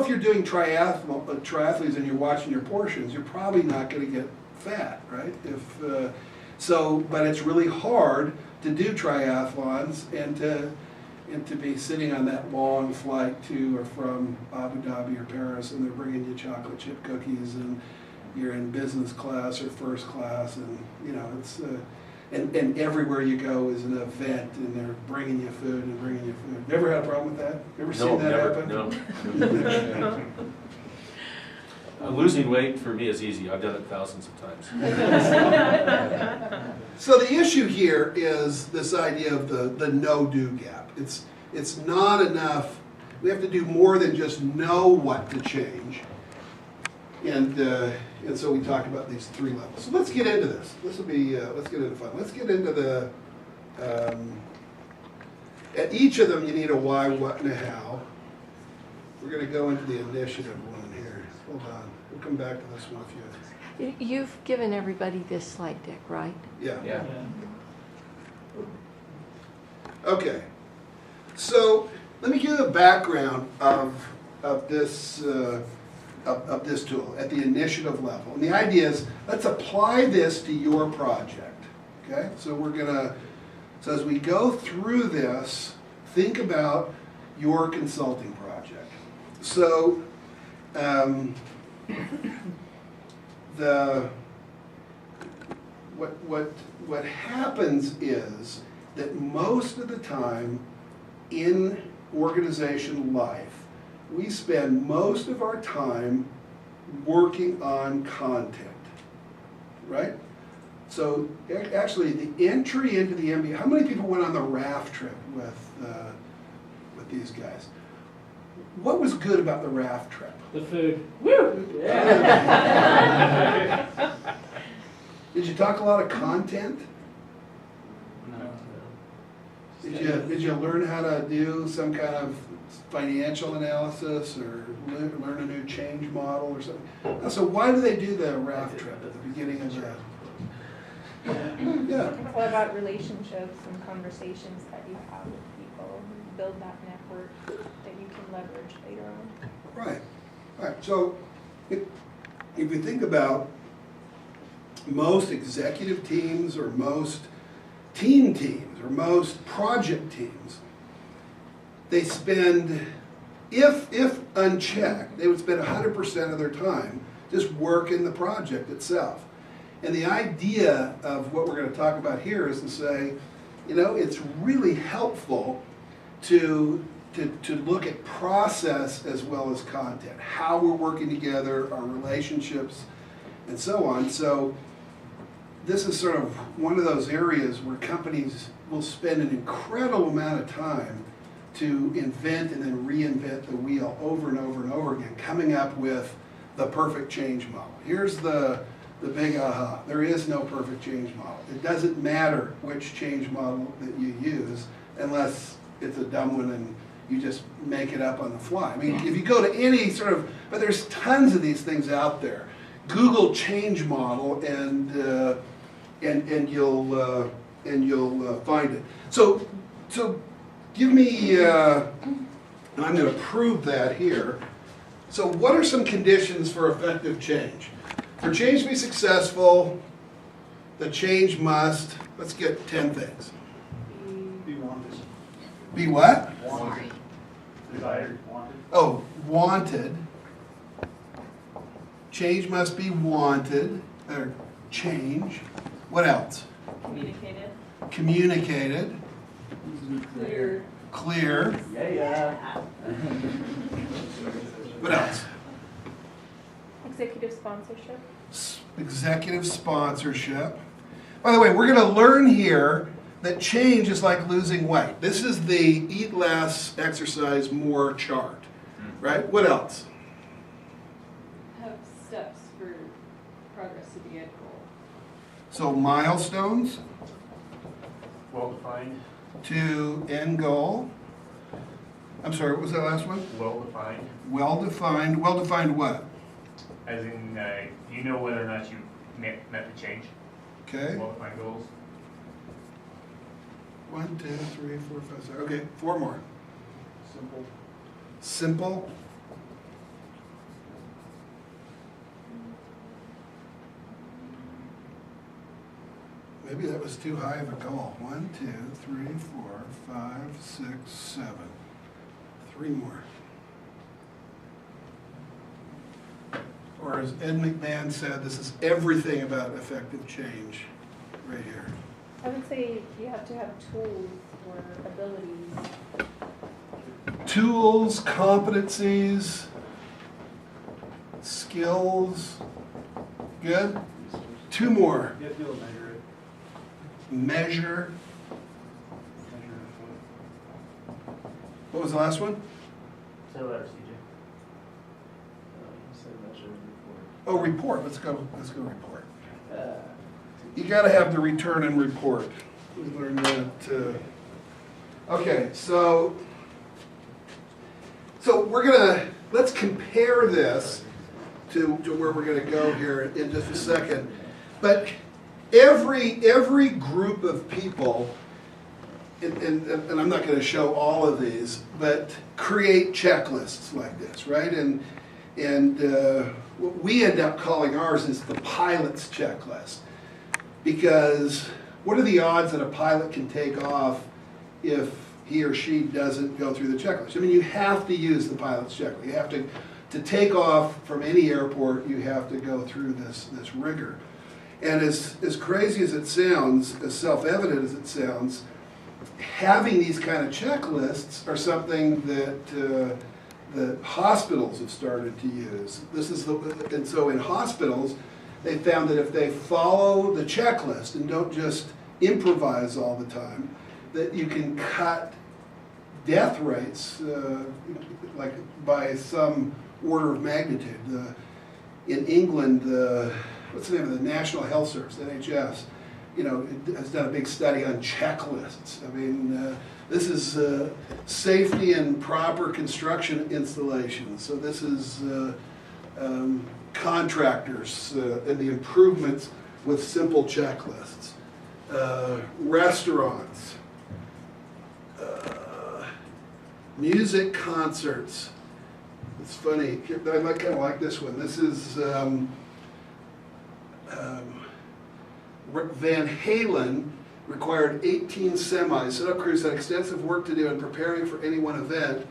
you're doing triathletes and you're watching your portions, you're probably not going to get fat, right? But it's really hard to do triathlons and to be sitting on that long flight to or from Abu Dhabi or Paris, and they're bringing you chocolate chip cookies, and you're in business class or first class, and it's. And everywhere you go is an event, and they're bringing you food and bringing you food. Never had a problem with that? Ever seen that happen? No. Losing weight for me is easy. I've done it thousands of times. So the issue here is this idea of the no-do gap. It's not enough. We have to do more than just know what to change. And so we talk about these three levels. So let's get into this. This will be, let's get into fun. Let's get into at each of them you need a why, what, and a how. We're going to go into the initiative one here. Hold on. We'll come back to this one if you. You've given everybody this slide deck, right? Yeah. Yeah. Okay. So let me give you a background of this. Of this tool at the initiative level. And the idea is, let's apply this to your project, okay? So as we go through this, think about your consulting project. So what happens is that most of the time in organization life, we spend most of our time working on content, right? So actually, the entry into the MBA, how many people went on the raft trip with these guys? What was good about the raft trip? The food. Woo! Yeah. Did you talk a lot of content? No. Did you learn how to do some kind of financial analysis or learn a new change model or something? So why do they do the raft trip at the beginning of the? Yeah. It's all about relationships and conversations that you have with people, build that network that you can leverage later on. Right. Right. So if you think about most executive teams or most teams or most project teams, they spend, if unchecked, they would spend 100% of their time just working the project itself. And the idea of what we're going to talk about here is to say, you know, it's really helpful to look at process as well as content, how we're working together, our relationships, and so on. So this is sort of one of those areas where companies will spend an incredible amount of time to invent and then reinvent the wheel over and over and over again, coming up with the perfect change model. Here's the big aha. There is no perfect change model. It doesn't matter which change model that you use unless it's a dumb one and you just make it up on the fly. I mean, if you go to any sort of, but there's tons of these things out there. Google change model and you'll find it. So give me, and I'm going to prove that here. So what are some conditions for effective change? For change to be successful, the change must, let's get 10 things. Be wanted. Be what? Wanted. Desired. Wanted. Oh, wanted. Change must be wanted, or change. What else? Communicated. Communicated. Clear. Clear. Yeah. What else? Executive sponsorship. Executive sponsorship. By the way, we're going to learn here that change is like losing weight. This is the eat less, exercise more chart, right? What else? Have steps for progress to the end goal. So milestones Well-defined. to end goal. I'm sorry, what was that last one? Well-defined. Well-defined. Well-defined what? As in, you know whether or not you met the change. Okay. Well-defined goals. 1, 2, 3, 4, 5, 6. Okay, 4 more. Simple. Simple. Maybe that was too high of a goal. 1, 2, 3, 4, 5, 6, 7. 3 more. Or as Ed McMahon said, this is everything about effective change right here. I would say you have to have tools or abilities. Tools, competencies, skills. Good? 2 more. You have to be able to measure it. Measure. Measure it. What was the last one? Say letter, CJ. You said measure report. Oh, report. Let's go report. You got to have the return and report. We learned that. Okay, so let's compare this to where we're gonna go here in just a second. But every group of people, and I'm not gonna show all of these, but create checklists like this, right? And what we end up calling ours is the pilot's checklist. Because what are the odds that a pilot can take off if he or she doesn't go through the checklist? I mean, you have to use the pilot's checklist. You have to take off from any airport, you have to go through this rigor. And as crazy as it sounds, as self-evident as it sounds, having these kind of checklists are something that the hospitals have started to use. And so in hospitals, they found that if they follow the checklist and don't just improvise all the time, that you can cut death rates like by some order of magnitude. In England, what's the name of the National Health Service, NHS, has done a big study on checklists. I mean, this is safety and proper construction installations. So this is contractors and the improvements with simple checklists. Restaurants, music concerts. It's funny, I might kind of like this one. This is Van Halen required 18 semis. Setup crews had extensive work to do in preparing for any one event.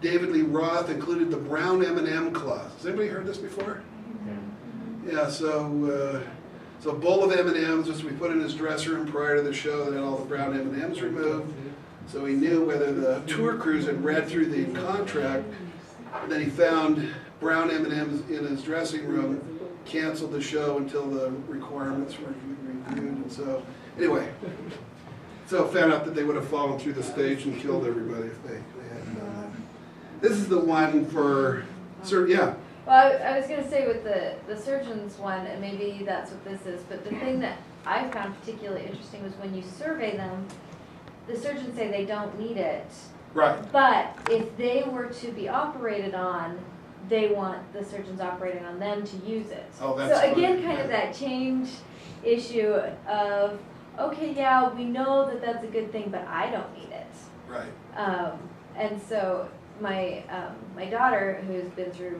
David Lee Roth included the brown M&M clause. Has anybody heard this before? Yeah, so a bowl of M&Ms was to be put in his dresser room prior to the show that had all the brown M&Ms removed. So he knew whether the tour crews had read through the contract. And then he found brown M&Ms in his dressing room, canceled the show until the requirements were reviewed. And so, anyway, so found out that they would have fallen through the stage and killed everybody if they hadn't done that. This is the one for, yeah. Well, I was going to say with the surgeon's one, and maybe that's what this is, but the thing that I found particularly interesting was when you survey them, the surgeons say they don't need it. Right. But if they were to be operated on, they want the surgeons operating on them to use it. Oh, that's so again, funny. kind of that change issue of, okay, yeah, we know that that's a good thing, but I don't need it. Right. And so my daughter, who's been through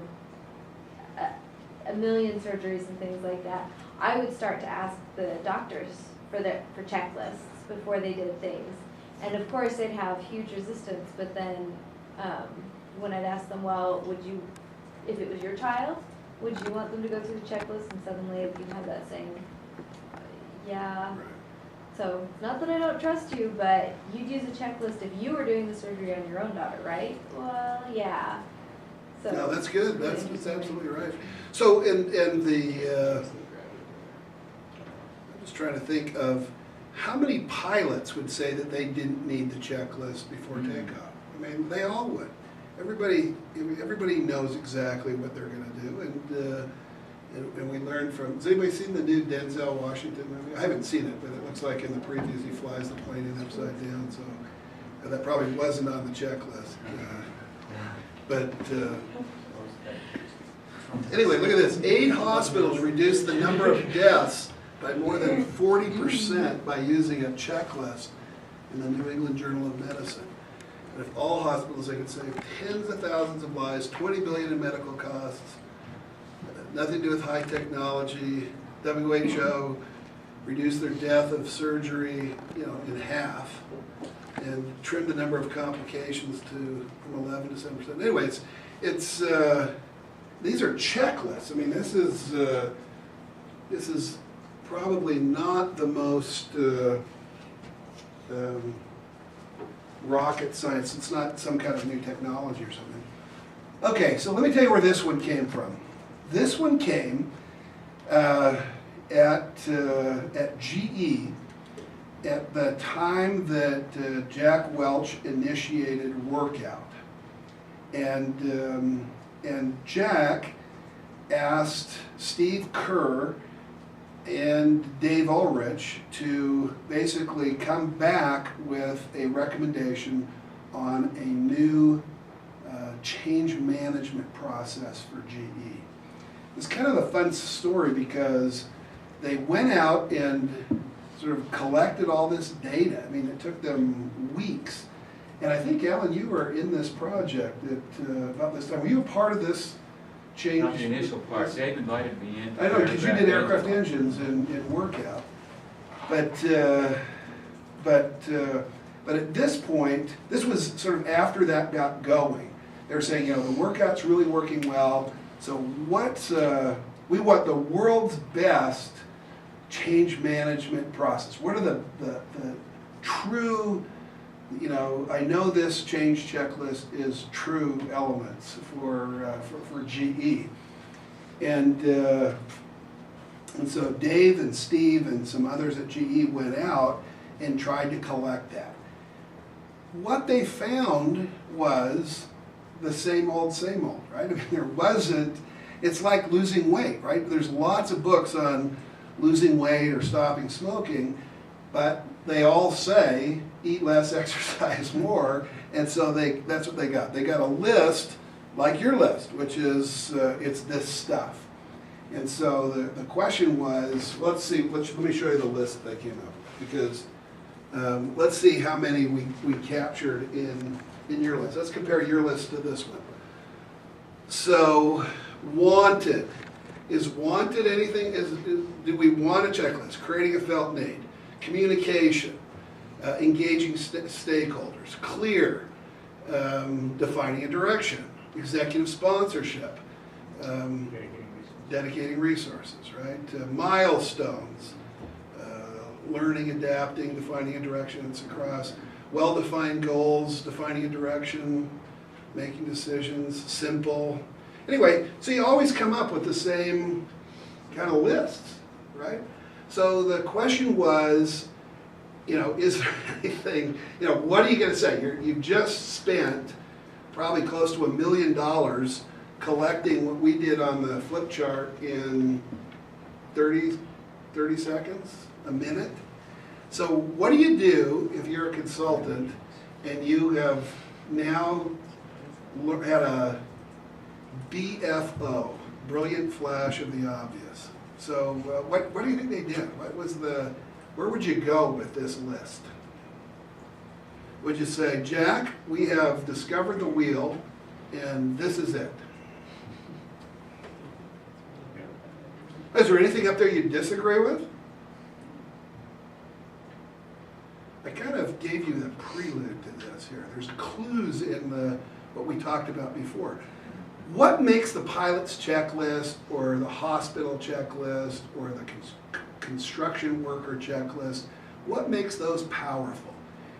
a million surgeries and things like that, I would start to ask the doctors for checklists before they did things. And of course, they'd have huge resistance, but then when I'd ask them, well, would you, if it was your child, would you want them to go through the checklist? And suddenly you have that saying, yeah. Right. So, not that I don't trust you, but you'd use a checklist if you were doing the surgery on your own daughter, right? Well, yeah. So, No, that's good. That's absolutely right. So, in the, I'm just trying to think of how many pilots would say that they didn't need the checklist before takeoff. I mean, they all would. Everybody knows exactly what they're going to do, and we learned from. Has anybody seen the new Denzel Washington movie? I haven't seen it, but it looks like in the previews he flies the plane in upside down. So that probably wasn't on the checklist. But anyway, look at this. 8 hospitals reduced the number of deaths by more than 40% by using a checklist in the New England Journal of Medicine. And if all hospitals, they could save tens of thousands of lives, $20 billion in medical costs, nothing to do with high technology. WHO reduced their death of surgery, in half, and trimmed the number of complications from 11 to 7%. Anyways, it's these are checklists. I mean, this is probably not the most rocket science. It's not some kind of new technology or something. Okay, so let me tell you where this one came from. This one came at GE at the time that Jack Welch initiated Workout. And Jack asked Steve Kerr and Dave Ulrich to basically come back with a recommendation on a new change management process for GE. It's kind of a fun story because they went out and sort of collected all this data. I mean, it took them weeks. And I think, Alan, you were in this project at about this time. Were you a part of this change? Not the initial part. Dave invited me in. I know, because you did aircraft engines in Workout. But at this point, this was sort of after that got going. They're saying, the Workout's really working well. So we want the world's best change management process. What are the true, I know this change checklist is true elements for GE. And so Dave and Steve and some others at GE went out and tried to collect that. What they found was the same old, right? I mean, there wasn't, it's like losing weight, right? There's lots of books on losing weight or stopping smoking, but they all say eat less, exercise more, and so that's what they got. They got a list like your list, which is it's this stuff. And so the question was, let's see, let me show you the list that they came up with, because let's see how many we captured in your list. Let's compare your list to this one. So, wanted. Is wanted anything? Do we want a checklist? Creating a felt need. Communication. Engaging stakeholders. Clear. Defining a direction. Executive sponsorship. Dedicating resources, right? Milestones. Learning, adapting, defining a direction, it's across. Well-defined goals, defining a direction, making decisions, simple. Anyway, so you always come up with the same kind of lists, right? So the question was, is there anything, what are you going to say? You've just spent probably close to $1 million collecting what we did on the flip chart in 30 seconds, a minute. So what do you do if you're a consultant and you have now had a BFO, brilliant flash of the obvious? So what do you think they did? Where would you go with this list? Would you say, Jack, we have discovered the wheel and this is it? Is there anything up there you disagree with? I kind of gave you the prelude to this here. There's clues in what we talked about before. What makes the pilot's checklist or the hospital checklist or the construction worker checklist, what makes those powerful?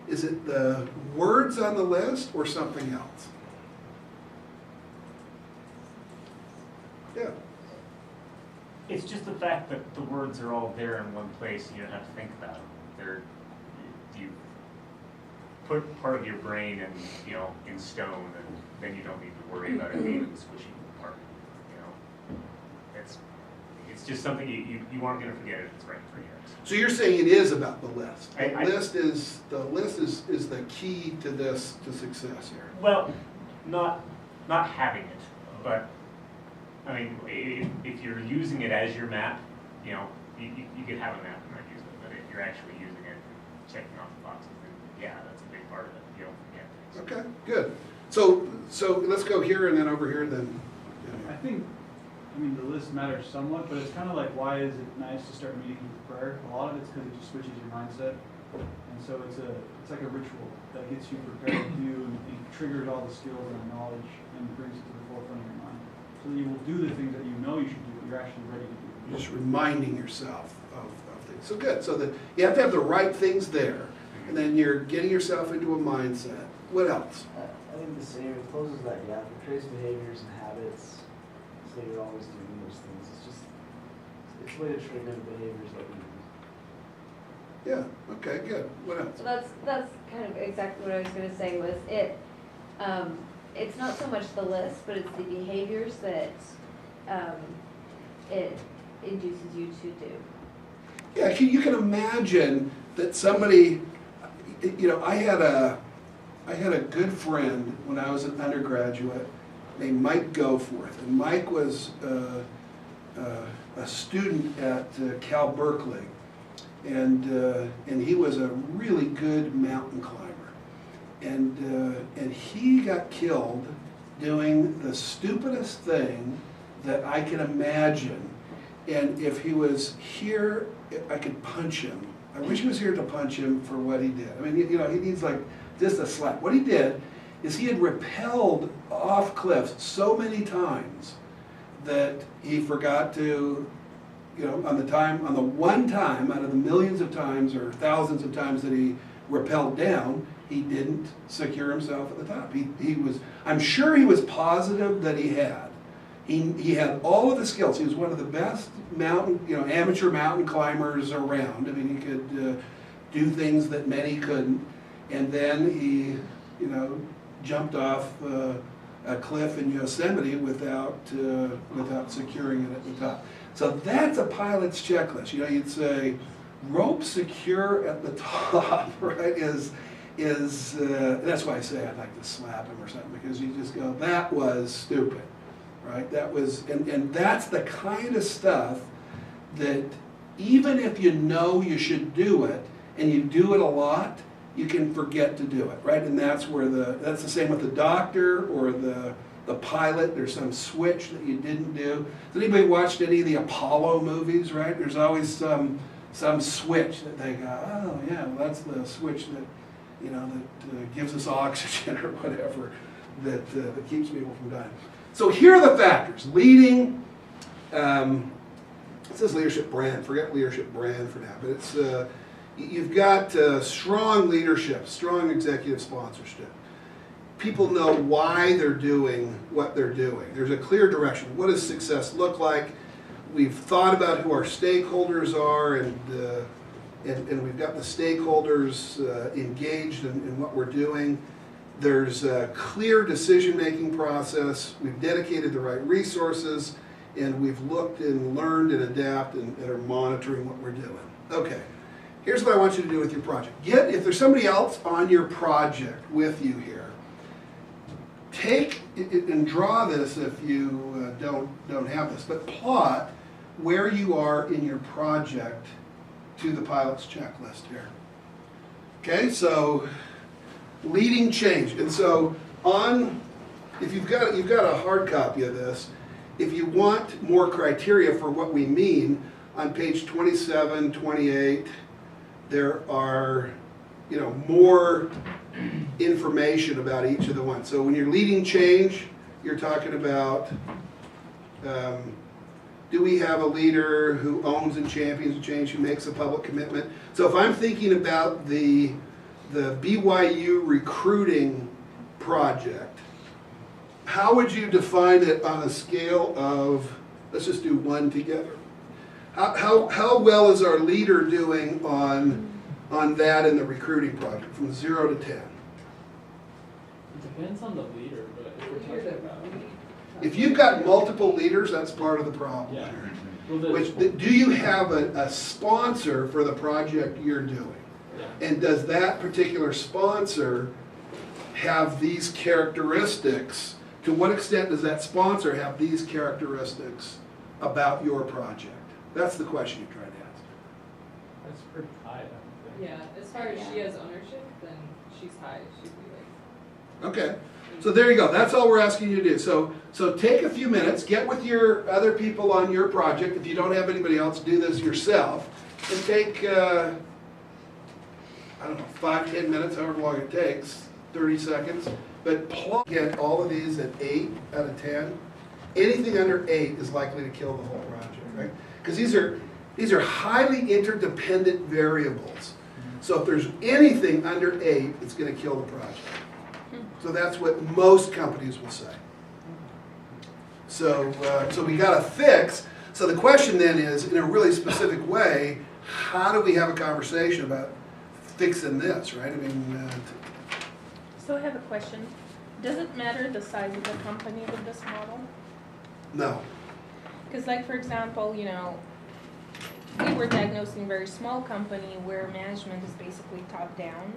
Is it the words on the list or something else? Yeah. It's just the fact that the words are all there in one place and you don't have to think about them. You put part of your brain in stone, and then you don't need to worry about it being squishy part. It's just something you aren't going to forget it. It's right for you. So you're saying it is about the list. The list is the key to this to success here. Well, not having it, but I mean, if you're using it as your map, you could have a map and not use it. But if you're actually using it and checking off the boxes, then yeah, that's a big part of it. You don't forget things. Okay, good. So let's go here and then over here. Then I think, the list matters somewhat, but it's kind of like, why is it nice to start meeting with prayer? A lot of it's because it just switches your mindset, and so it's like a ritual that gets you prepared to do and triggers all the skills and the knowledge and brings it to the forefront of your mind. So that you will do the things that you know you should do, but you're actually ready to do. you're just reminding yourself of things. So good. So that you have to have the right things there, and then you're getting yourself into a mindset. What else? I think the same, it closes that gap, it creates behaviors and habits, so you're always doing those things. It's a way to trigger the behaviors that we use. Yeah, okay, good. What else? So that's kind of exactly what I was gonna say was it's not so much the list, but it's the behaviors that it induces you to do. Yeah, you can imagine that somebody, I had a good friend when I was an undergraduate named Mike Goforth, and Mike was a student at Cal Berkeley, and he was a really good mountain climber, and he got killed doing the stupidest thing that I can imagine. And if he was here, I could punch him. I wish he was here to punch him for what he did. I mean, he needs like just a slap. What he did is he had rappelled off cliffs so many times that he forgot to, on the one time out of the millions of times or thousands of times that he rappelled down, he didn't secure himself at the top. I'm sure he was positive that he had. He had all of the skills. He was one of the best amateur mountain climbers around. I mean, he could do things that many couldn't. And then he, jumped off a cliff in Yosemite without securing it at the top. So that's a pilot's checklist. You know, you'd say, rope secure at the top, right, that's why I say I'd like to slap him or something, because you just go, that was stupid, right? That was, and that's the kind of stuff that even if you know you should do it, and you do it a lot, you can forget to do it, right? And that's where that's the same with the doctor or the pilot. There's some switch that you didn't do. Has anybody watched any of the Apollo movies, right? There's always some switch that they go, oh yeah, well, that's the switch that, you know, that gives us oxygen or whatever, that keeps people from dying. So here are the factors. Leading, it says leadership brand, forget leadership brand for now, but it's, you've got strong leadership, strong executive sponsorship. People know why they're doing what they're doing. There's a clear direction. What does success look like? We've thought about who our stakeholders are, and we've got the stakeholders engaged in what we're doing. There's a clear decision-making process. We've dedicated the right resources, and we've looked and learned and adapt and are monitoring what we're doing. Okay, here's what I want you to do with your project. If there's somebody else on your project with you here, take and draw this if you don't have this, but plot where you are in your project to the pilot's checklist here. Okay, so leading change, and so if you've got a hard copy of this, if you want more criteria for what we mean, on page 27, 28, there are, you know, more information about each of the ones. So when you're leading change, you're talking about, do we have a leader who owns and champions the change, who makes a public commitment? So if I'm thinking about the BYU recruiting project, how would you define it on a scale of, let's just do 1 together. How well is our leader doing on that in the recruiting project, from 0 to 10? It depends on the leader, but if we're talking about. If you've got multiple leaders, that's part of the problem. Yeah. Well, do you have a sponsor for the project you're doing? Yeah. And does that particular sponsor have these characteristics? To what extent does that sponsor have these characteristics about your project? That's the question you're trying to answer. That's pretty high, I don't think. Yeah, as far as she has ownership, then she's high, she'd be like. Okay, so there you go. That's all we're asking you to do. So take a few minutes, get with your other people on your project. If you don't have anybody else, do this yourself. And take, I don't know, 5, 10 minutes, however long it takes, 30 seconds. But get all of these at 8 out of 10. Anything under 8 is likely to kill the whole project, right? Because these are highly interdependent variables. So if there's anything under 8, it's going to kill the project. So that's what most companies will say. So we got to fix. So the question then is, in a really specific way, how do we have a conversation about fixing this, right? I mean, So I have a question. Does it matter the size of the company with this model? no. Because like, for example, you know, we were diagnosing a very small company where management is basically top down.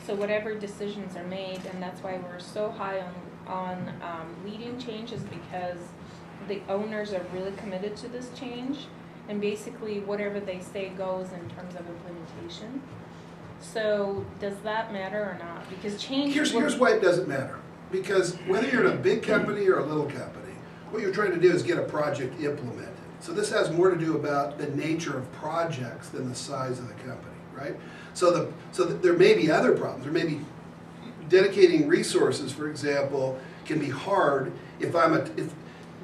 So whatever decisions are made, and that's why we're so high on leading changes, because the owners are really committed to this change, and basically whatever they say goes in terms of implementation. So does that matter or not? Because change. Here's why it doesn't matter. Because whether you're in a big company or a little company, what you're trying to do is get a project implemented. So this has more to do about the nature of projects than the size of the company, right? So there may be other problems. There may be dedicating resources, for example, can be hard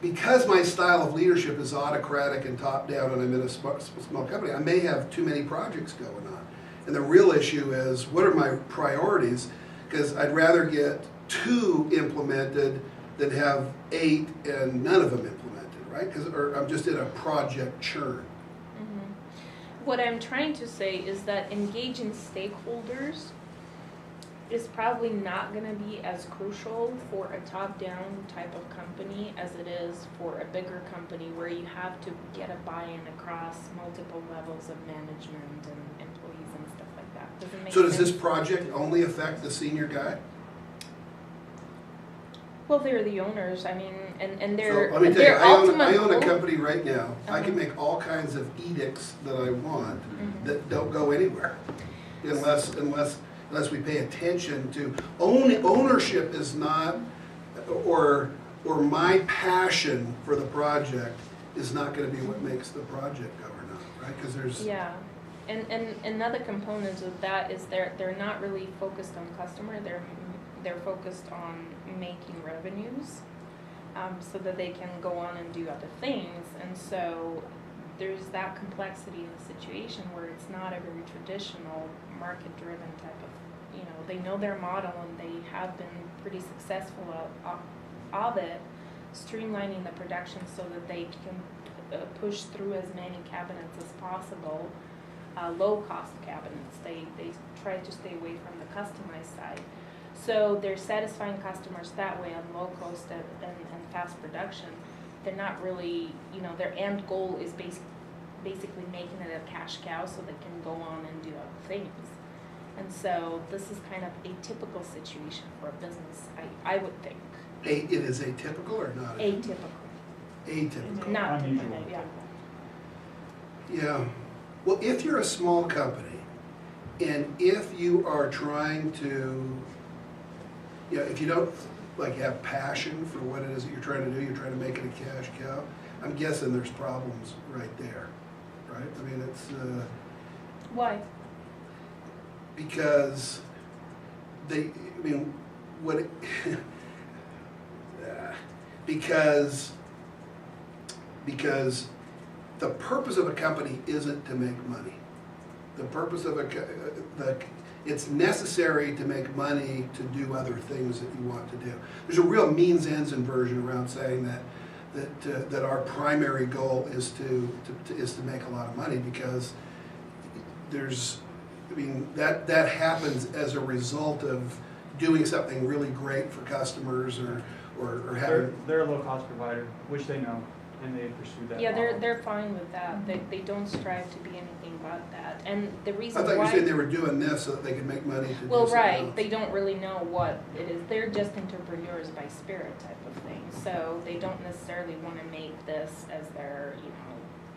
because my style of leadership is autocratic and top down, and I'm in a small company. I may have too many projects going on, and the real issue is, what are my priorities? Because I'd rather get 2 implemented than have 8 and none of them implemented, right? Or I'm just in a project churn. What I'm trying to say is that engaging stakeholders is probably not gonna be as crucial for a top-down type of company as it is for a bigger company where you have to get a buy-in across multiple levels of management and employees and stuff like that. Does it make So does sense? this project only affect the senior guy? Well, they're the owners, I mean, and So they're, let me tell you, their I ultimate own a goal- company right now. I can Uh-huh. make all kinds of edicts that I want Mhm. that don't go anywhere unless we pay attention to ownership is not, or my passion for the project is not going to be what makes the project go or not, right? Because there's Yeah, and another component of that is they're not really focused on customer, they're focused on making revenues, so that they can go on and do other things, and so there's that complexity in the situation where it's not a very traditional market-driven type of, they know their model and they have been pretty successful of it, streamlining the production so that they can push through as many cabinets as possible, low-cost cabinets. They try to stay away from the customized side. So they're satisfying customers that way on low cost and fast production. They're not really, their end goal is basically making it a cash cow so they can go on and do other things. And so this is kind of a typical situation for a business, I would think. it is atypical or not? Atypical. Atypical. Not Unusual. typical, yeah. Yeah. Well, if you're a small company, and if you are trying to, if you don't have passion for what it is that you're trying to do, you're trying to make it a cash cow, I'm guessing there's problems right there, right? I mean, it's Why? because because the purpose of a company isn't to make money. The purpose of it's necessary to make money to do other things that you want to do. There's a real means ends inversion around saying that our primary goal is to make a lot of money, because that happens as a result of doing something really great for customers or having. They're a low-cost provider, which they know, and they pursue that Yeah, model. they're fine with that. They don't strive to be anything but that. And the I reason thought you why. were saying they were doing this so that they could make money to do Well, something right, else. they don't really know what it is. They're just entrepreneurs by spirit type of thing. So they don't necessarily want to make this as their,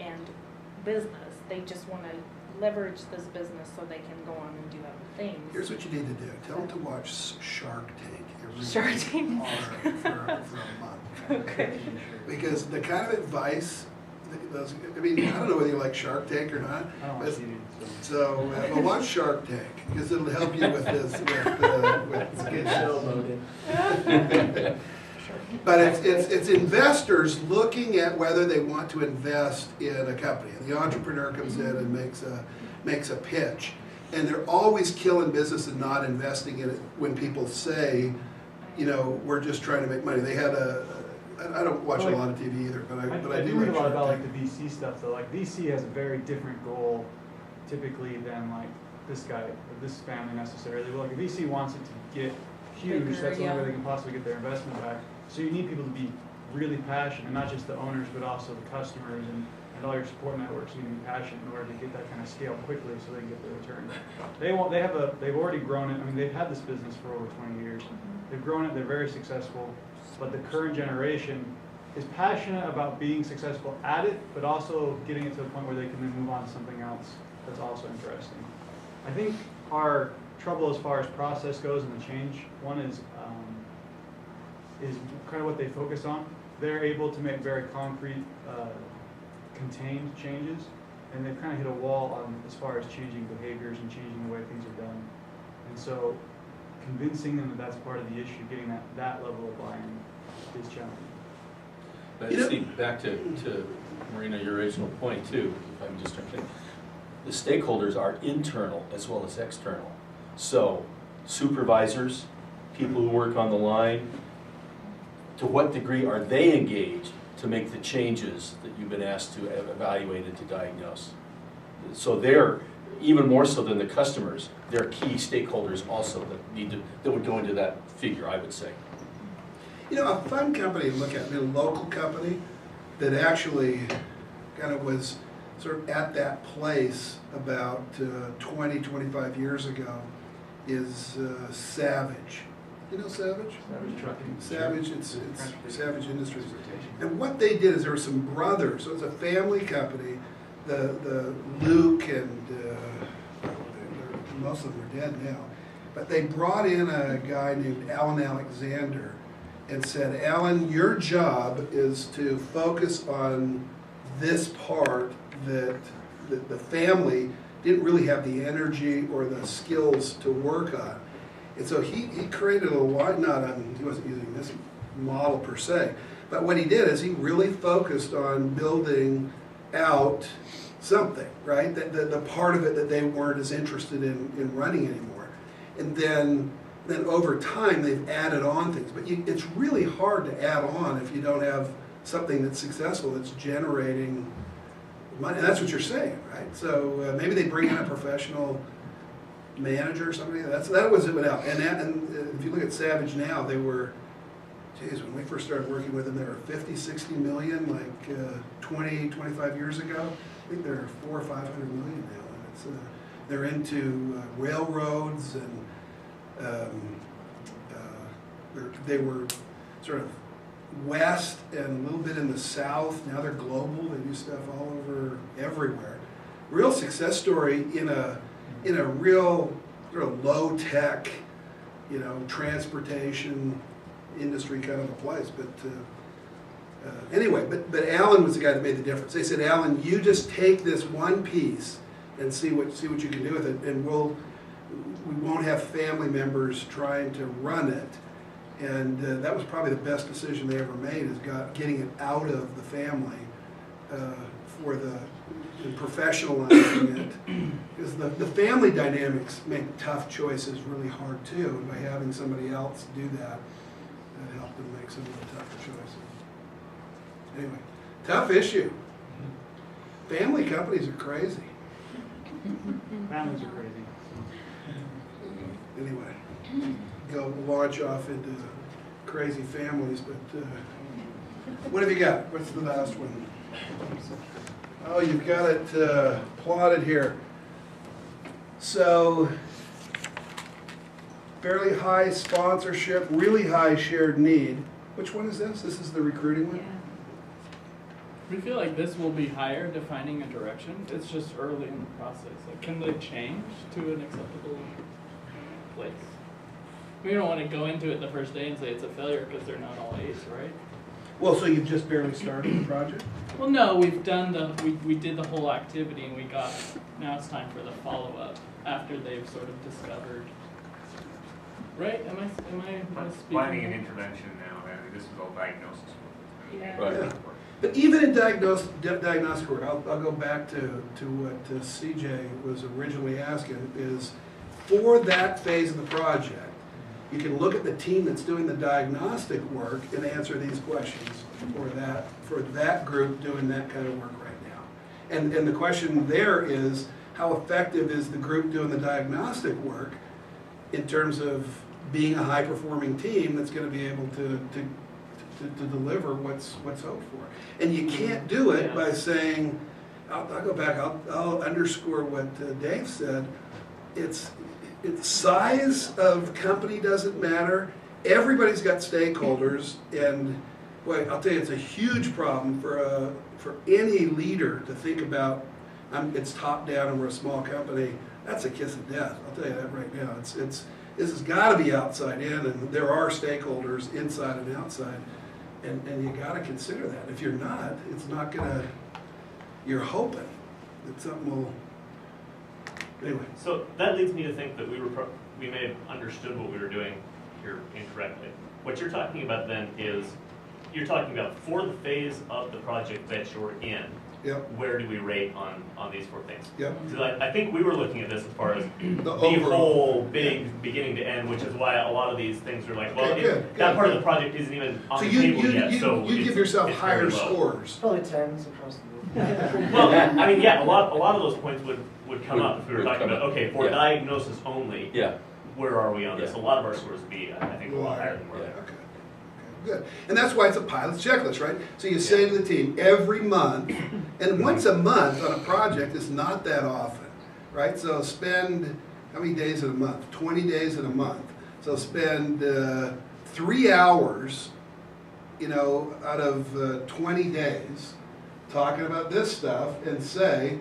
end business. They just want to leverage this business so they can go on and do other things. Here's what you need to do. Tell them to watch Shark Tank every Shark week Tank. for a month. Okay. Because the kind of advice, I don't know whether you like Shark Tank or not. I don't but- like TV, so. So, well, watch Shark Tank, because it'll help you with this, It's a good show, Logan. But it's investors looking at whether they want to invest in a company. And the entrepreneur comes in and makes a pitch. And they're always killing business and not investing in it when people say, we're just trying to make money. They had I don't watch a lot of TV either, but I I do do read like a lot Shark about Tank. the VC stuff though. Like VC has a very different goal typically than this guy or this family necessarily. Well, like a VC wants it to get huge. Bigger, That's the yeah. only way they can possibly get their investment back. So you need people to be really passionate, not just the owners, but also the customers and all your support networks. You need to be passionate in order to get that kind of scale quickly so they can get their return. They've already grown it. I mean, they've had this business for over 20 years. They've grown it. They're very successful. But the current generation is passionate about being successful at it, but also getting it to a point where they can then move on to something else that's also interesting. I think our trouble as far as process goes and the change one is kind of what they focus on. They're able to make very concrete, contained changes, and they've kind of hit a wall on as far as changing behaviors and changing the way things are done. And so convincing them that that's part of the issue, getting that level of buy-in is challenging. But Steve, back to Marina, your original point too, if I'm just thinking, the stakeholders are internal as well as external. So supervisors, people who work on the line, to what degree are they engaged to make the changes that you've been asked to evaluate and to diagnose? So even more so than the customers, they're key stakeholders also that would go into that figure, I would say. You know, a fun company to look at, a local company that actually kind of was sort of at that place about 20, 25 years ago is Savage. You know Savage? Savage Trucking. Savage, it's Savage Industries. And what they did is there were some brothers, so it's a family company. The Luke and most of them are dead now, but they brought in a guy named Alan Alexander and said, Alan, your job is to focus on this part that the family didn't really have the energy or the skills to work on. And so he created a lot, he wasn't using this model per se, but what he did is he really focused on building out something, right? The part of it that they weren't as interested in running anymore. And then over time they've added on things. But it's really hard to add on if you don't have something that's successful, that's generating money. And that's what you're saying, right? So maybe they bring in a professional manager or something. That was it without. And if you look at Savage now, they were, geez, when we first started working with them, they were 50, 60 million, like 20, 25 years ago. I think they're 400 or 500 million now. And it's, they're into railroads, and they were sort of west and a little bit in the south. Now they're global. They do stuff all over everywhere. Real success story in a real sort of low tech, transportation industry kind of a place. But anyway, but Alan was the guy that made the difference. They said, Alan, you just take this one piece and see what you can do with it, and we won't have family members trying to run it. And that was probably the best decision they ever made, is getting it out of the family and professionalizing it. Because the family dynamics make tough choices really hard too, and by having somebody else do that helped them make some of the tougher choices. Anyway, tough issue. Family companies are crazy. Families are crazy. Anyway, go launch off into crazy families, but what have you got? What's the last one? Oh, you've got it plotted here. So, fairly high sponsorship, really high shared need. Which one is this? This is the recruiting one? We feel like this will be higher, defining a direction. It's just early in the process. Like, can they change to an acceptable place? We don't want to go into it the first day and say it's a failure because they're not all A's, right? Well, so you've just barely started the project? Well, no, we've done we did the whole activity, and now it's time for the follow-up after they've sort of discovered. Right? Am I speaking? Planning and intervention now, and this is all diagnosis. Yeah. Right. Yeah. But even in diagnostic work, I'll go back to what CJ was originally asking, is for that phase of the project, you can look at the team that's doing the diagnostic work and answer these questions for that group doing that kind of work right now. And the question there is, how effective is the group doing the diagnostic work in terms of being a high-performing team that's going to be able to deliver what's hoped for. And you can't do it by saying, I'll go back, I'll underscore what Dave said, it's size of company doesn't matter. Everybody's got stakeholders, and boy, I'll tell you, it's a huge problem for any leader to think about. It's top down, and we're a small company. That's a kiss of death. I'll tell you that right now. This has got to be outside in, and there are stakeholders inside and outside, and you got to consider that. If you're not, it's not gonna. You're hoping that something will. Anyway. So that leads me to think that we may have understood what we were doing here incorrectly. What you're talking about then is, you're talking about for the phase of the project that you're in, Yep. where do we rate on these 4 things? Yep. Because I think we were looking at this as far as the overall. whole big beginning to end, which is why a lot of these things are like, well, Okay, good, that good. part of the project isn't even on So the you table yet. So give it's- yourself it's higher very low. scores. Probably 10s across the board. Well, I mean, yeah, a lot of those points would would come up if we were talking about, okay, for Yeah. diagnosis only, Yeah, where are we on this? Yeah. A lot of our scores would be, I think, a lot higher than we're Yeah. at. Okay, good. And that's why it's a pilot checklist, right? So you say to the team every month, and once a month on a project is not that often, right? So spend, how many days in a month? 20 days in a month. So spend 3 hours, out of 20 days talking about this stuff and say,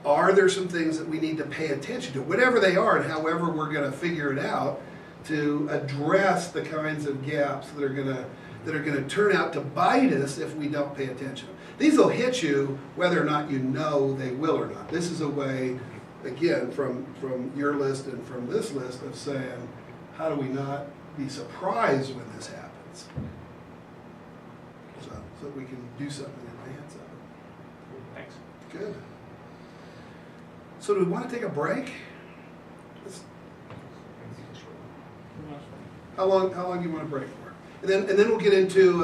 are there some things that we need to pay attention to, whatever they are and however we're going to figure it out to address the kinds of gaps that are going to turn out to bite us if we don't pay attention. These will hit you whether or not you know they will or not. This is a way, again, from your list and from this list of saying, how do we not be surprised when this happens? So that we can do something in advance of it. Thanks. Good. So do we want to take a break? How long do you want to break for? And then we'll get into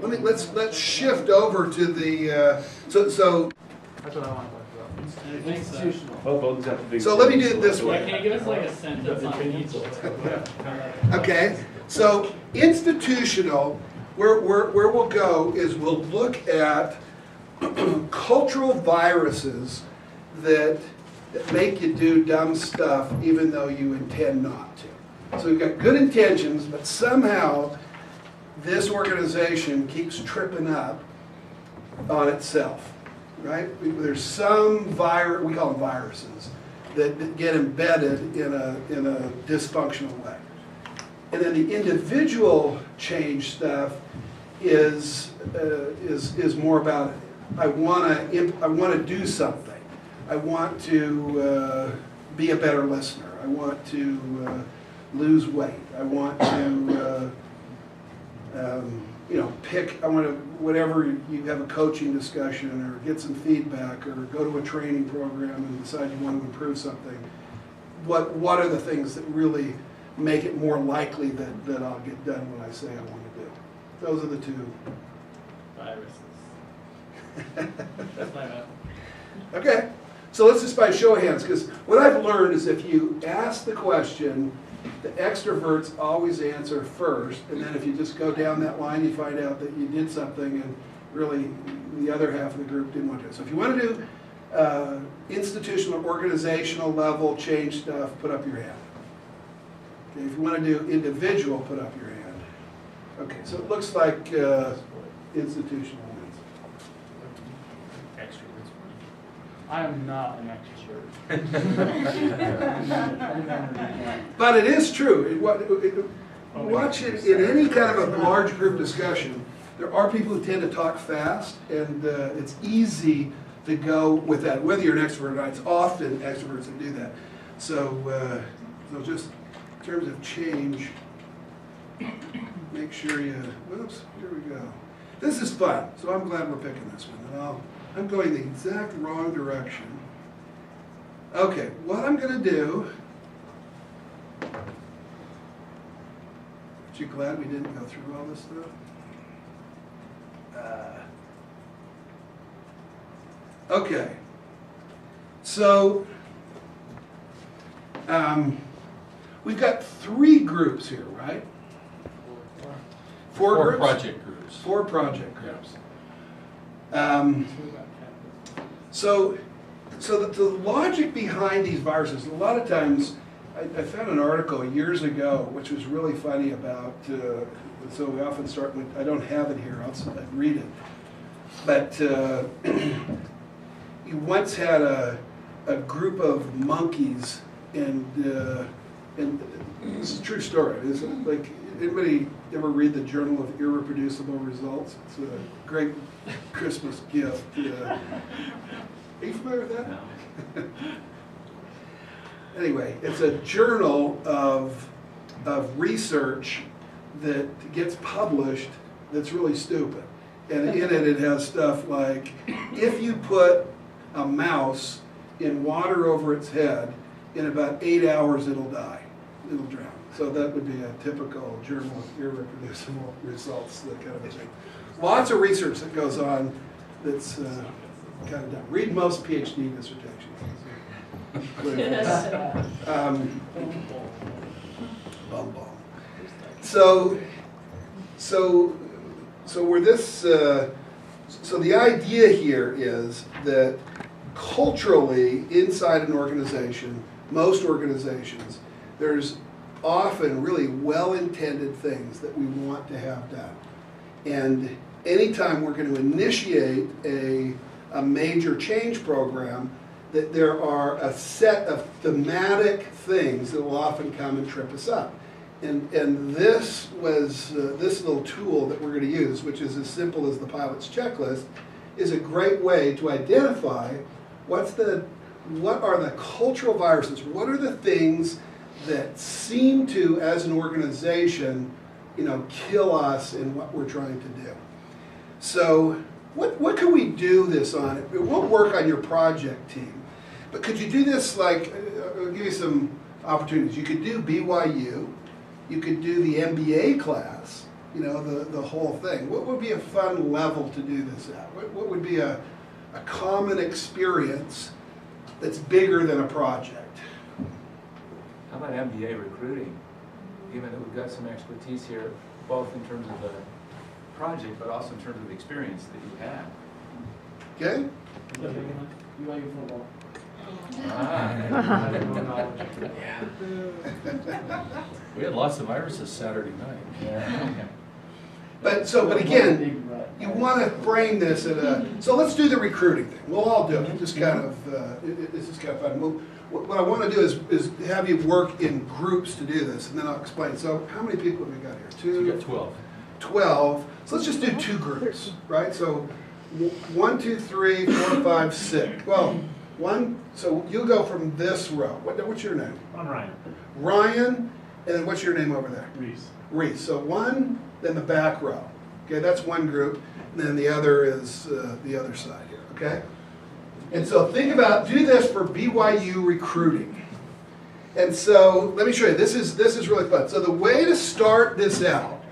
let's shift over to the so That's what I want to talk I think so. Institutional. so let me do it this Yeah, way. can you give us like a sentence on each? Okay, so institutional, where we'll go is we'll look at cultural viruses that make you do dumb stuff even though you intend not to. So we've got good intentions, but somehow this organization keeps tripping up on itself, right? There's some virus, we call them viruses, that get embedded in a dysfunctional way. And then the individual change stuff is more about I want to do something. I want to be a better listener. I want to lose weight. I want to pick. I want to whatever you have a coaching discussion or get some feedback or go to a training program and decide you want to improve something. What are the things that really make it more likely that I'll get done what I say I want to do? Those are the two. Viruses. That's my bad. Okay, so let's just by show of hands, because what I've learned is if you ask the question, the extroverts always answer first, and then if you just go down that line, you find out that you did something and really the other half of the group didn't want to. So if you want to do institutional, organizational level change stuff, put up your hand. Okay, if you want to do individual, put up your hand. Okay, so it looks like institutional wins. I am not an extrovert. But it is true. Watch it in any kind of a large group discussion. There are people who tend to talk fast, and it's easy to go with that. Whether you're an extrovert or not, it's often extroverts that do that. So just in terms of change, make sure you, whoops, here we go. This is fun, so I'm glad we're picking this one. And I'm going the exact wrong direction. Okay, what I'm going to do, aren't you glad we didn't go through all this stuff? Okay, so we've got 3 groups here, right? Four groups? project groups. 4 project groups. So the logic behind these viruses, a lot of times, I found an article years ago which was really funny about, so we often start with, I don't have it here, I'd read it. But you once had a group of monkeys, and this is a true story. It's like, anybody ever read the Journal of Irreproducible Results? It's a great Christmas gift. Are you familiar with that? No. Anyway, it's a journal of research that gets published that's really stupid. And in it has stuff like, if you put a mouse in water over its head, in about 8 hours it'll die. It'll drown. So that would be a typical Journal of Irreproducible Results, that kind of a thing. Lots of research that goes on that's kind of dumb. Read most PhD dissertations. Bum bum. So we're this. So the idea here is that culturally, inside an organization, most organizations, there's often really well-intended things that we want to have done. And anytime we're going to initiate a major change program, that there are a set of thematic things that will often come and trip us up. And this was, this little tool that we're going to use, which is as simple as the pilot's checklist, is a great way to identify what are the cultural viruses, what are the things that seem to, as an organization, kill us in what we're trying to do. So what can we do this on? It won't work on your project team, but could you do this I'll give you some opportunities. You could do BYU, you could do the MBA class, the whole thing. What would be a fun level to do this at? What would be a common experience that's bigger than a project? How about MBA recruiting? Given that we've got some expertise here, both in terms of the project, but also in terms of the experience that you have. Okay? BYU football. We had lots of viruses Saturday night. Yeah. But again, you want to frame this so let's do the recruiting thing. We'll all do it. Just kind of, this is kind of fun. What I want to do is have you work in groups to do this, and then I'll explain. So how many people have we got here? So you got 12. 12. So let's just do 2 groups, right? So 1, 2, 3, 4, 5, 6. Well, so you go from this row. What's your name? I'm Ryan. Ryan, and then what's your name over there? Reese. Reese. So 1, then the back row. Okay, that's one group, and then the other is the other side here, okay? And so do this for BYU recruiting. And so let me show you, this is really fun. So the way to start this out,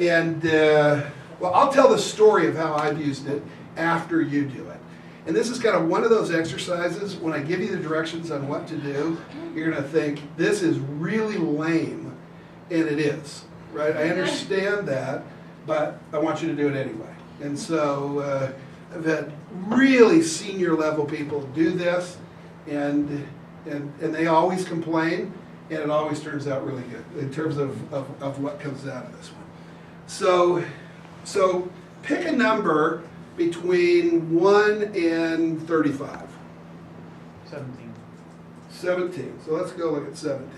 and well, I'll tell the story of how I've used it after you do it. And this is kind of one of those exercises, when I give you the directions on what to do, you're gonna think, this is really lame, and it is, right? I understand that, but I want you to do it anyway. And so I've had really senior level people do this, and they always complain, and it always turns out really good in terms of what comes out of this one. So pick a number between 1 and 35. 17. 17. So let's go look at 17.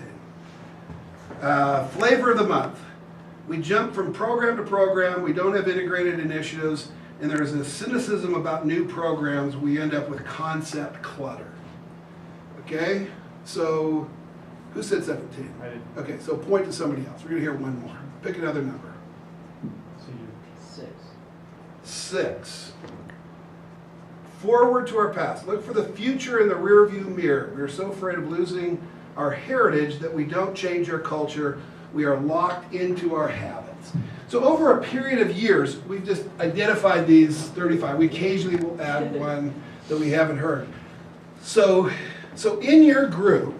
Flavor of the month. We jump from program to program. We don't have integrated initiatives. And there's a cynicism about new programs. We end up with concept clutter. Okay? So who said 17? I did. Okay, so point to somebody else. We're going to hear one more. Pick another number. 6. 6. Forward to our past. Look for the future in the rearview mirror. We're so afraid of losing our heritage that we don't change our culture. We are locked into our habits. So over a period of years, we've just identified these 35. We occasionally will add one that we haven't heard. So in your group,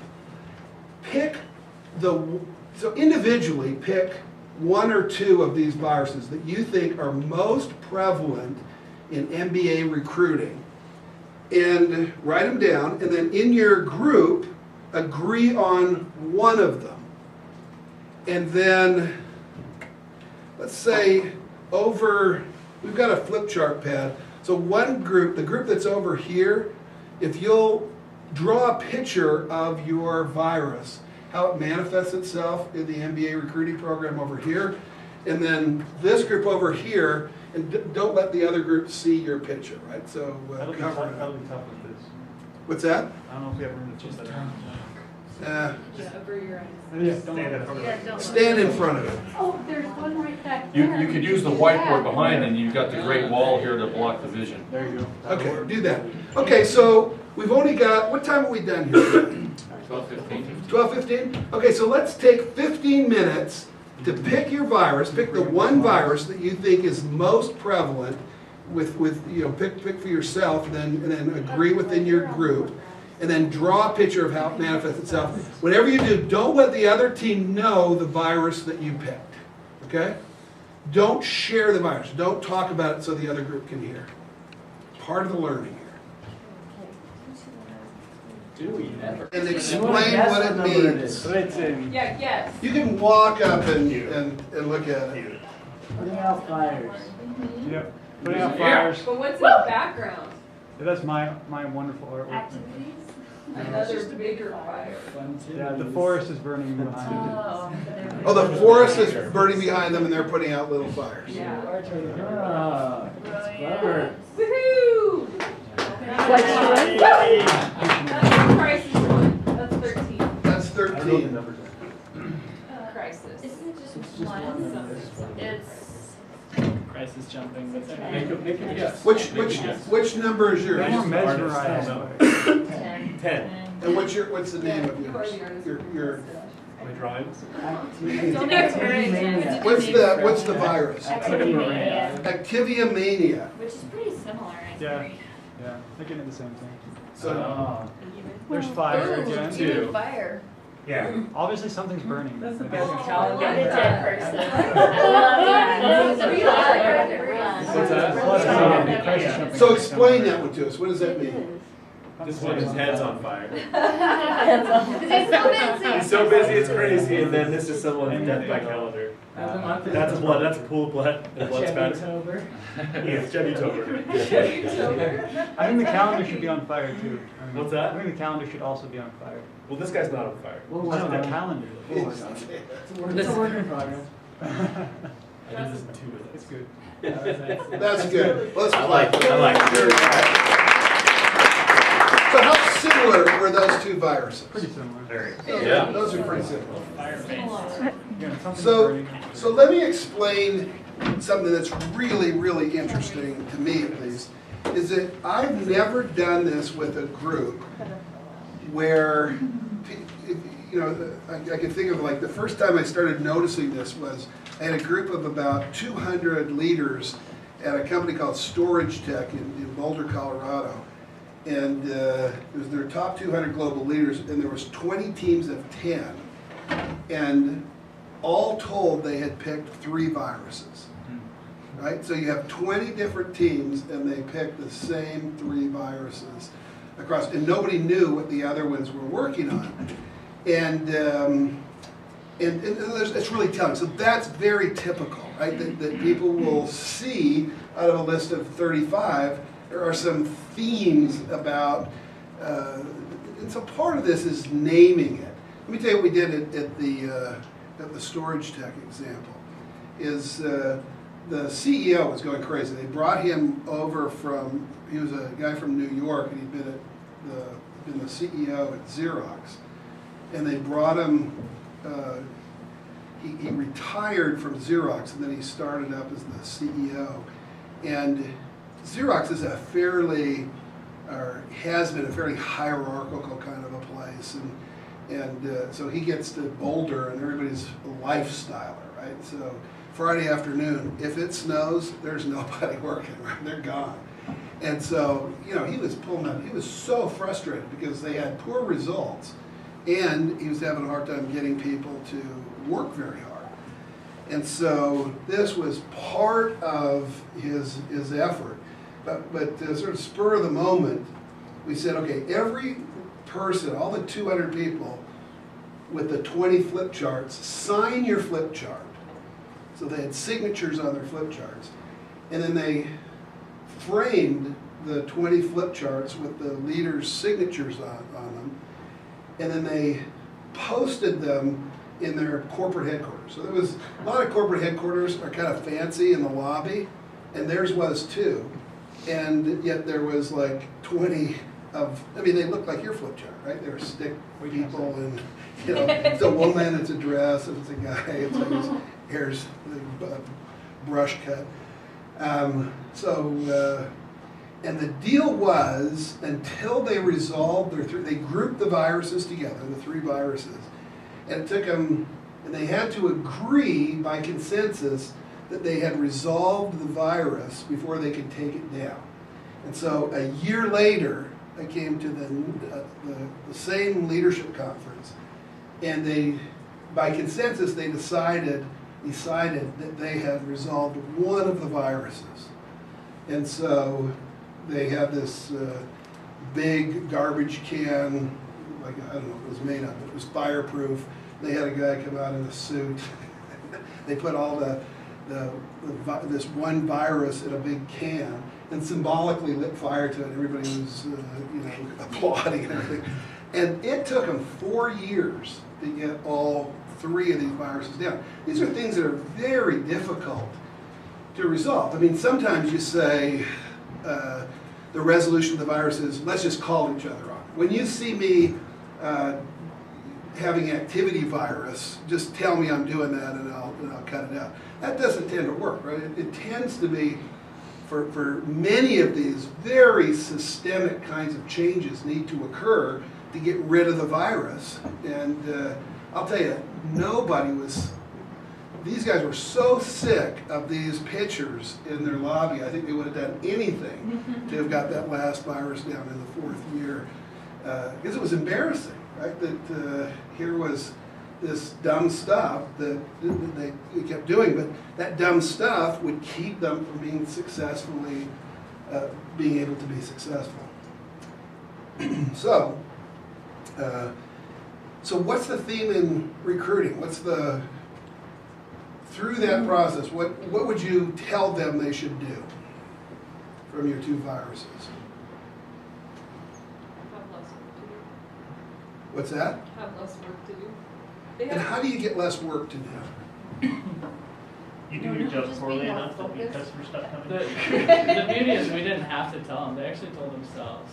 individually pick 1 or 2 of these viruses that you think are most prevalent in MBA recruiting, and write them down, and then in your group, agree on one of them. And then, let's say we've got a flip chart pad, so one group, the group that's over here, if you'll draw a picture of your virus, how it manifests itself in the MBA recruiting program over here, and then this group over here, and don't let the other group see your picture, right? So That'll be tough with this. What's that? I don't know if we have room to put that down. Yeah, over your eyes. Yeah, Stand in front of it. Don't Stand in front of it. Oh, there's one right back You there. could use the whiteboard behind, and you've got the great wall here to block the vision. There you go. Okay, do that. Okay, so we've only got, what time are we done here? 12:15. 12:15? Okay, so let's take 15 minutes to pick your virus, pick the one virus that you think is most prevalent pick for yourself, and then agree within your group, and then draw a picture of how it manifests itself. Whatever you do, don't let the other team know the virus that you picked, okay? Don't share the virus. Don't talk about it so the other group can hear. Part of the learning here. Do we ever? And You wanna explain guess what it number it means. is. Yeah, yes. You can walk up and look at it. Putting out fires. Yep, putting out fires. But what's in the background? That's my wonderful artwork. Activities? Another bigger fire. Yeah, the forest is burning behind it. Oh, the forest is burning behind them and they're putting out little fires. Yeah. Ah, that's clever. Woohoo! That's crisis one. That's 13. That's 13. Crisis. Isn't it just one? It's Crisis jumping, but Make a guess. Which number is yours? I'm more mesmerized by it. 10. And what's the name of You are yours? the artist. Your My drawings? what's the virus? Activia mania. Which is pretty similar in Yeah. theory. Yeah, thinking of the same thing. So There's fire Ooh, again. even fire. Yeah. Obviously something's burning. That's the It best doesn't- calendar. Get a dead person. What's that? so explain that one to us. What does that mean? This one, his head's on fire. He's He's so busy, it's crazy, and then this is someone's death by calendar. That's a pool of blood, and blood spatter. Yeah, Chevy Tober. I think the calendar should be on fire too. I mean, What's that? I think the calendar should also be on fire. Well, this guy's not on fire. No, the calendar. It's a work in progress. I did this in 2 with It's it. good. That's good. Let's I like it. So how similar were those two viruses? Pretty similar. Very. Yeah. Those are pretty similar. Yeah, something's So, burning. so let me explain something that's really, really interesting to me at least, is that I've never done this with a group where, I can think of like the first time I started noticing this was I had a group of about 200 leaders at a company called Storagetek in Boulder, Colorado. And it was their top 200 global leaders, and there was 20 teams of 10. And all told, they had picked 3 viruses, right? So you have 20 different teams, and they picked the same 3 viruses across, and nobody knew what the other ones were working on. And it's really telling. So that's very typical, right? That people will see out of a list of 35, there are some themes about, and so part of this is naming it. Let me tell you what we did at the Storagetek example. Is the CEO was going crazy. They brought him over from, he was a guy from New York, and he'd been the CEO at Xerox. And they brought him, he retired from Xerox, and then he started up as the CEO. And Xerox is a fairly, or has been a fairly hierarchical kind of a place, and so he gets to Boulder, and everybody's a lifestyler, right? So Friday afternoon, if it snows, there's nobody working, right? They're gone. And so, he was pulling up, he was so frustrated because they had poor results, and he was having a hard time getting people to work very hard. And so this was part of his effort. But sort of spur of the moment, we said, okay, every person, all the 200 people with the 20 flip charts, sign your flip chart. So they had signatures on their flip charts. And then they framed the 20 flip charts with the leaders' signatures on them. And then they posted them in their corporate headquarters. So there was a lot of corporate headquarters are kind of fancy in the lobby, and theirs was too. And yet there was like 20 of, they looked like your flip chart, right? They were stick people, and it's a woman, it's a dress, if it's a guy, it's like his hair's brush cut. And the deal was, until they resolved they grouped the viruses together, the 3 viruses, and it took them, and they had to agree by consensus that they had resolved the virus before they could take it down. And so a year later, I came to the same leadership conference, and they, by consensus, they decided that they had resolved one of the viruses. And so they had this big garbage can, like, I don't know what it was made of, it was fireproof. They had a guy come out in a suit. They put all this one virus in a big can and symbolically lit fire to it. Everybody was, applauding and everything. And it took them 4 years to get all 3 of these viruses down. These are things that are very difficult to resolve. I mean, sometimes you say the resolution of the virus is, let's just call each other on. When you see me having activity virus, just tell me I'm doing that and I'll cut it out. That doesn't tend to work, right? It tends to be, for many of these very systemic kinds of changes need to occur to get rid of the virus. And I'll tell you, these guys were so sick of these pictures in their lobby, I think they would have done anything to have got that last virus down in the 4th year. Because it was embarrassing, right? That here was this dumb stuff that they kept doing, but that dumb stuff would keep them from being being able to be successful. So what's the theme in recruiting? Through that process, what would you tell them they should do from your 2 viruses? Have less work to do. What's that? Have less work to do. And how do you get less work to do? You do your job poorly enough that the customer stuff coming. The beauty is we didn't have to tell them. They actually told themselves.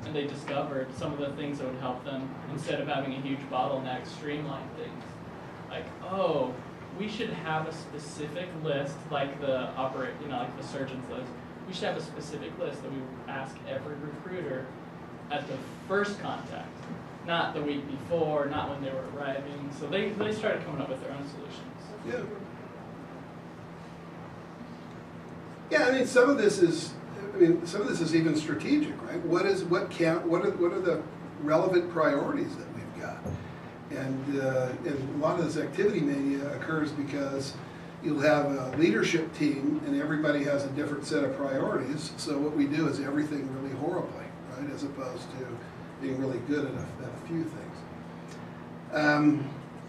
And they discovered some of the things that would help them, instead of having a huge bottleneck, streamline things. Like, oh, we should have a specific list, like the like the surgeon's list. We should have a specific list that we ask every recruiter at the first contact, not the week before, not when they were arriving. So they started coming up with their own solutions. Yeah, I mean, some of this is even strategic, right? What are the relevant priorities that we've got? And a lot of this activity mania occurs because you'll have a leadership team and everybody has a different set of priorities. So what we do is everything really horribly, right? As opposed to being really good at a few things.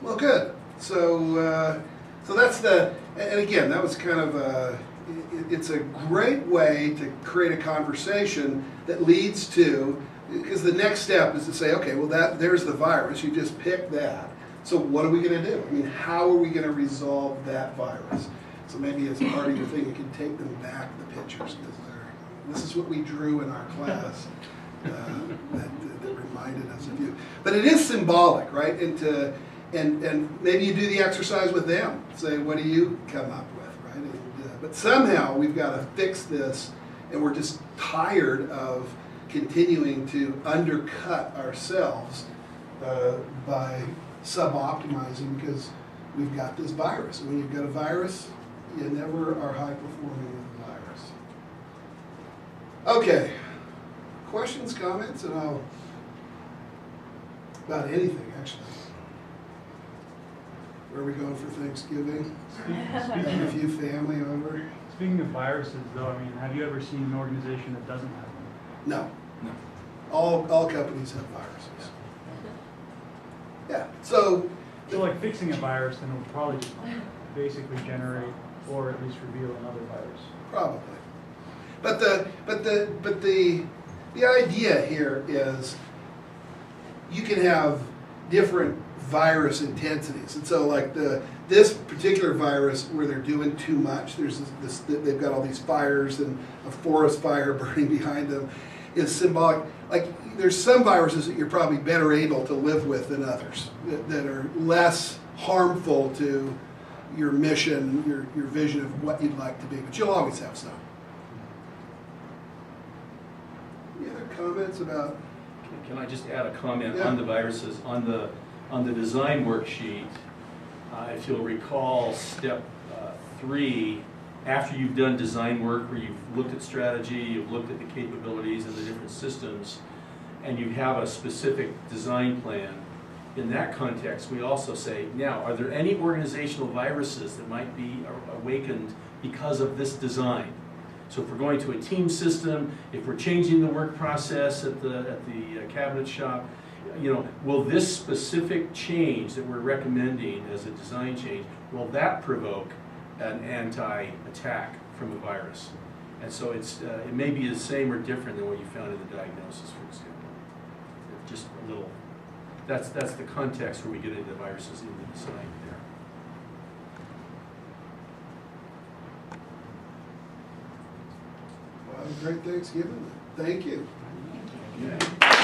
Well, good. So that's and again, that was kind of it's a great way to create a conversation that leads to, because the next step is to say, okay, well, there's the virus. You just picked that. So what are we going to do? I mean, how are we going to resolve that virus? So maybe as part of your thing, you can take them back the pictures, because this is what we drew in our class that reminded us of you. But it is symbolic, right? And maybe you do the exercise with them. Say, what do you come up with, right? But somehow we've got to fix this, and we're just tired of continuing to undercut ourselves by sub-optimizing, because we've got this virus. And when you've got a virus, you never are high-performing with the virus. Okay. Questions, comments, and about anything, actually. Where are we going for Thanksgiving? Have a few family over. Speaking of viruses, though, I mean, have you ever seen an organization that doesn't have them? No. All companies have viruses. Yeah. So like fixing a virus, then it will probably just basically generate or at least reveal another virus. Probably. But the idea here is you can have different virus intensities, and so like this particular virus where they're doing too much, there's this they've got all these fires and a forest fire burning behind them, is symbolic. Like there's some viruses that you're probably better able to live with than others that are less harmful to your mission, your vision of what you'd like to be, but you'll always have some. Any other comments about? Can I just add a comment on the viruses? On the design worksheet, if you'll recall, step 3, after you've done design work where you've looked at strategy, you've looked at the capabilities and the different systems, and you have a specific design plan, in that context, we also say, now, are there any organizational viruses that might be awakened because of this design? So if we're going to a team system, if we're changing the work process at the cabinet shop, you know, will this specific change that we're recommending as a design change, will that provoke an anti-attack from a virus? And so it may be the same or different than what you found in the diagnosis, for example. Just a little, that's the context where we get into viruses in the design there. Well, have a great Thanksgiving. Thank you. Okay.